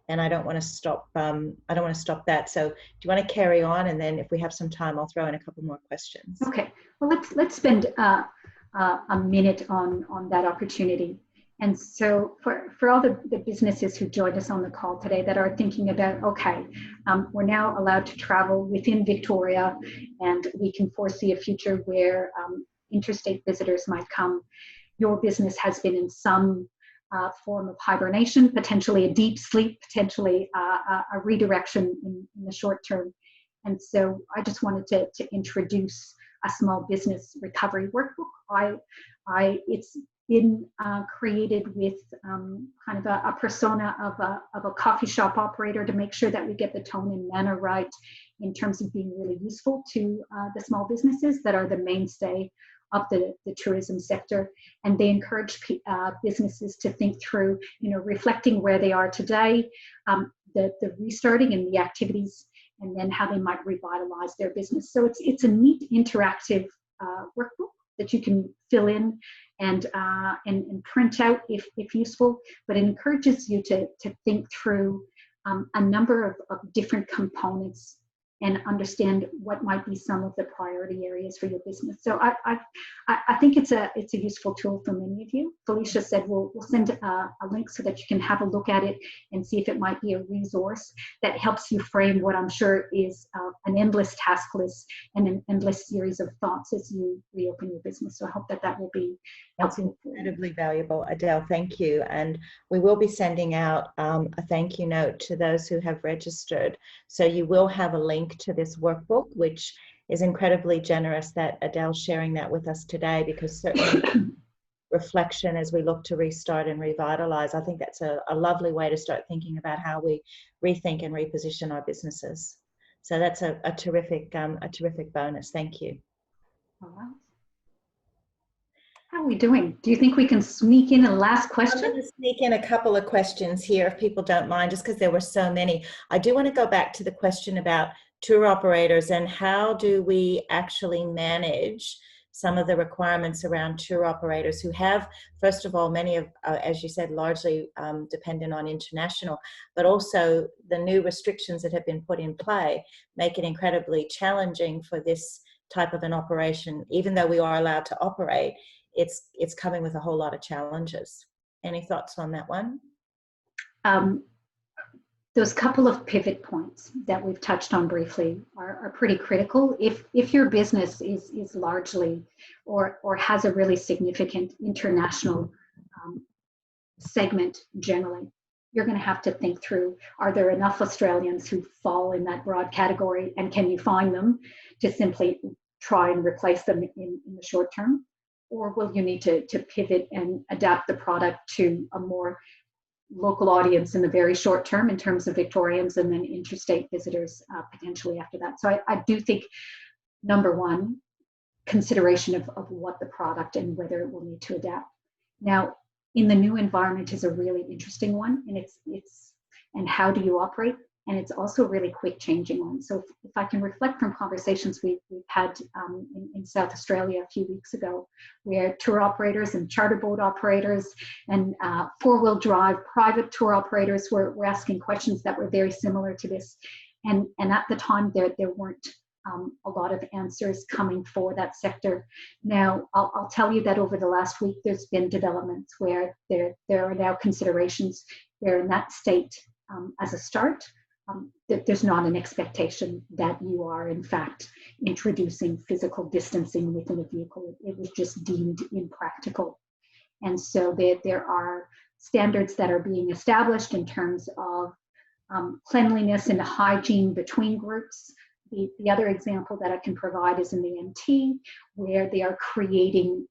and I don't want to stop that. So do you want to carry on? And then if we have some time, I'll throw in a couple more questions. Okay, well, let's spend a minute on that opportunity. And so for all the businesses who joined us on the call today that are thinking about, okay, we're now allowed to travel within Victoria, and we can foresee a future where interstate visitors might come. Your business has been in some form of hibernation, potentially a deep sleep, potentially a redirection in the short term. And so I just wanted to introduce a small business recovery workbook. It's been created with kind of a persona of a coffee shop operator to make sure that we get the tone and manner right in terms of being really useful to the small businesses that are the mainstay of the tourism sector. And they encourage businesses to think through, reflecting where they are today, the restarting and the activities, and then how they might revitalize their business. So it's a neat interactive workbook that you can fill in and print out if useful, but it encourages you to think through a number of different components and understand what might be some of the priority areas for your business. So I think it's a useful tool for many of you. Felicia said we'll send a link so that you can have a look at it and see if it might be a resource that helps you frame what I'm sure is an endless task list and an endless series of thoughts as you reopen your business. So I hope that will be helpful. That's incredibly valuable, Adele. Thank you. And we will be sending out a thank you note to those who have registered. So you will have a link to this workbook, which is incredibly generous that Adele's sharing that with us today, because certainly reflection as we look to restart and revitalize, I think that's a lovely way to start thinking about how we rethink and reposition our businesses. So that's a terrific bonus. Thank you. All right. How are we doing? Do you think we can sneak in a last question? I'm going to sneak in a couple of questions here, if people don't mind, just because there were so many. I do want to go back to the question about tour operators and how do we actually manage some of the requirements around tour operators who have, first of all, many of, as you said, largely dependent on international, but also the new restrictions that have been put in play make it incredibly challenging for this type of an operation. Even though we are allowed to operate, it's coming with a whole lot of challenges. Any thoughts on that one? Those couple of pivot points that we've touched on briefly are pretty critical. If your business is largely or has a really significant international segment generally, you're going to have to think through, are there enough Australians who fall in that broad category, and can you find them to simply try and replace them in the short term? Or will you need to pivot and adapt the product to a more local audience in the very short term in terms of Victorians, and then interstate visitors potentially after that? So I do think, number one, consideration of what the product and whether it will need to adapt. Now, in the new environment is a really interesting one, and it's and how do you operate? And it's also a really quick changing one. So if I can reflect from conversations we've had in South Australia a few weeks ago, where tour operators and charter boat operators and four-wheel drive private tour operators were asking questions that were very similar to this. And at the time, there weren't a lot of answers coming for that sector. Now, I'll tell you that over the last week, there's been developments where there are now considerations where in that state, as a start, there's not an expectation that you are, in fact, introducing physical distancing within a vehicle. It was just deemed impractical. And so there are standards that are being established in terms of cleanliness and hygiene between groups. The other example that I can provide is in the NT, where they are creating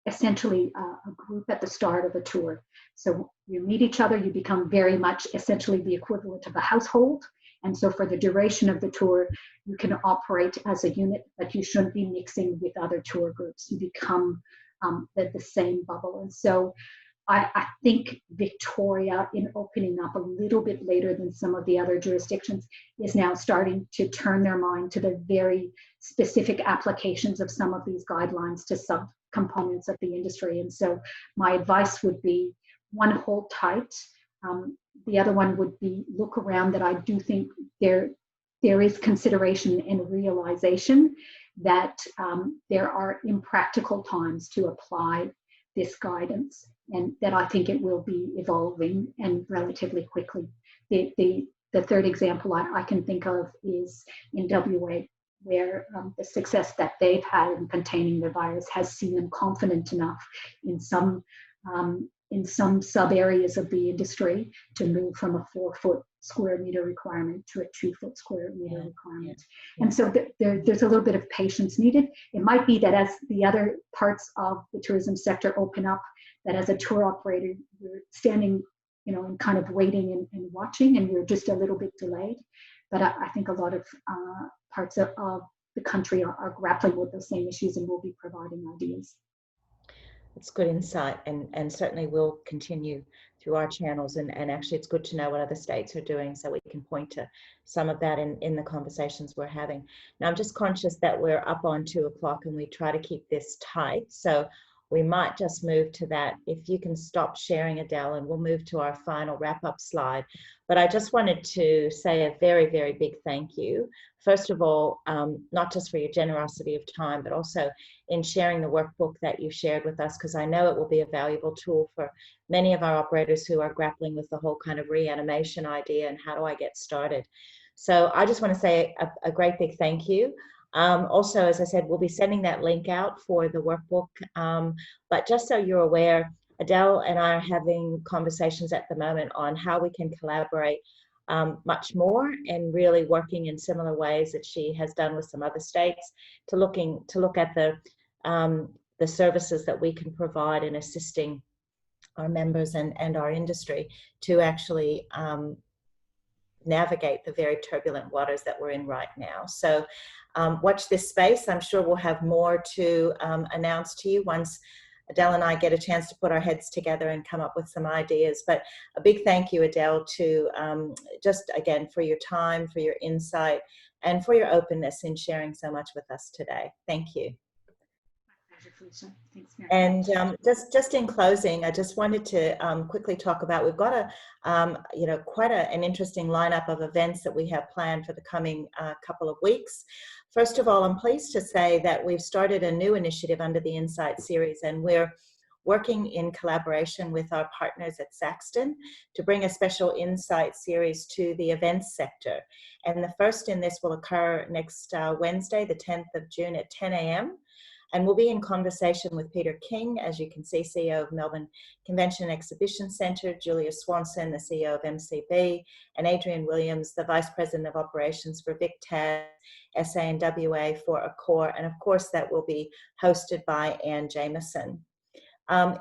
essentially a group at the start of a tour. So you meet each other, you become very much essentially the equivalent of a household. And so for the duration of the tour, you can operate as a unit, but you shouldn't be mixing with other tour groups. You become the same bubble. And so I think Victoria, in opening up a little bit later than some of the other jurisdictions, is now starting to turn their mind to the very specific applications of some of these guidelines to subcomponents of the industry. And so my advice would be, one, hold tight. The other one would be look around, that I do think there is consideration and realization that there are impractical times to apply this guidance, and that I think it will be evolving and relatively quickly. The third example I can think of is in WA, where the success that they've had in containing the virus has seen them confident enough in some sub areas of the industry to move from a 4-foot square meter requirement to a 2-foot square meter requirement. Yeah. And so there's a little bit of patience needed. It might be that as the other parts of the tourism sector open up, that as a tour operator, you're standing, and kind of waiting and watching, and you're just a little bit delayed. But I think a lot of parts of the country are grappling with those same issues, and will be providing ideas. It's good insight, and certainly we'll continue through our channels, and actually it's good to know what other states are doing, so we can point to some of that in the conversations we're having. Now, I'm just conscious that we're up on 2 o'clock and we try to keep this tight, so we might just move to that. If you can stop sharing, Adele, and we'll move to our final wrap-up slide. But I just wanted to say a very, very big thank you. First of all, not just for your generosity of time, but also in sharing the workbook that you shared with us, because I know it will be a valuable tool for many of our operators who are grappling with the whole kind of reanimation idea and how do I get started. So I just want to say a great big thank you. Also, as I said, we'll be sending that link out for the workbook, but just so you're aware, Adele and I are having conversations at the moment on how we can collaborate much more, and really working in similar ways that she has done with some other states to look at the services that we can provide in assisting our members and our industry to actually navigate the very turbulent waters that we're in right now. So watch this space. I'm sure we'll have more to announce to you once Adele and I get a chance to put our heads together and come up with some ideas. But a big thank you, Adele, to just again for your time, for your insight, and for your openness in sharing so much with us today. Thank you. Thanks, Mary. And just in closing, I just wanted to quickly talk about, we've got quite an interesting lineup of events that we have planned for the coming couple of weeks. First of all, I'm pleased to say that we've started a new initiative under the Insight series, and we're working in collaboration with our partners at Saxton to bring a special Insight series to the events sector. And the first in this will occur next Wednesday, the 10th of June at 10 a.m. And we'll be in conversation with Peter King, as you can see, CEO of Melbourne Convention and Exhibition Centre, Julia Swanson, the CEO of MCB, and Adrian Williams, the Vice President of Operations for VTIC, SA and WA for Accor. And of course, that will be hosted by Anne Jameson.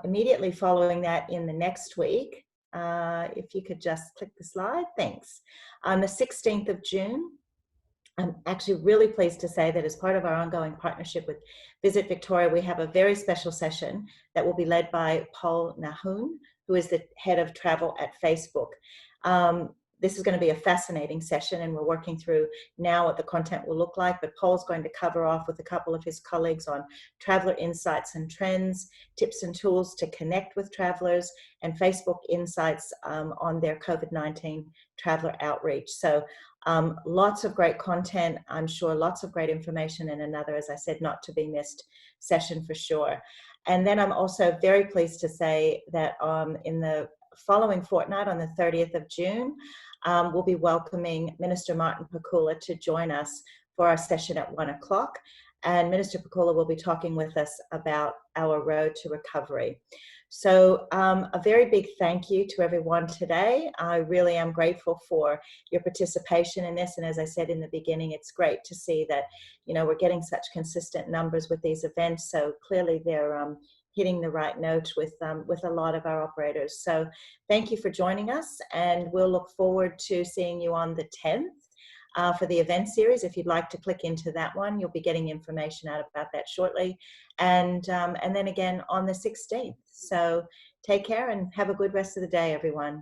Immediately following that in the next week, if you could just click the slide, thanks. On the 16th of June, I'm actually really pleased to say that as part of our ongoing partnership with Visit Victoria, we have a very special session that will be led by Paul Nahoon, who is the head of travel at Facebook. This is going to be a fascinating session, and we're working through now what the content will look like, but Paul's going to cover off with a couple of his colleagues on traveler insights and trends, tips and tools to connect with travelers, and Facebook insights on their COVID-19 traveler outreach. So lots of great content, I'm sure, lots of great information, and another, as I said, not to be missed session for sure. And then I'm also very pleased to say that in the following fortnight, on the 30th of June, we'll be welcoming Minister Martin Pakula to join us for our session at 1 o'clock. And Minister Pakula will be talking with us about our road to recovery. So a very big thank you to everyone today. I really am grateful for your participation in this. And as I said in the beginning, it's great to see that, you know, we're getting such consistent numbers with these events. So clearly they're hitting the right note with a lot of our operators. So thank you for joining us, and we'll look forward to seeing you on the 10th for the event series. If you'd like to click into that one, you'll be getting information out about that shortly. And then again on the 16th. So take care and have a good rest of the day, everyone.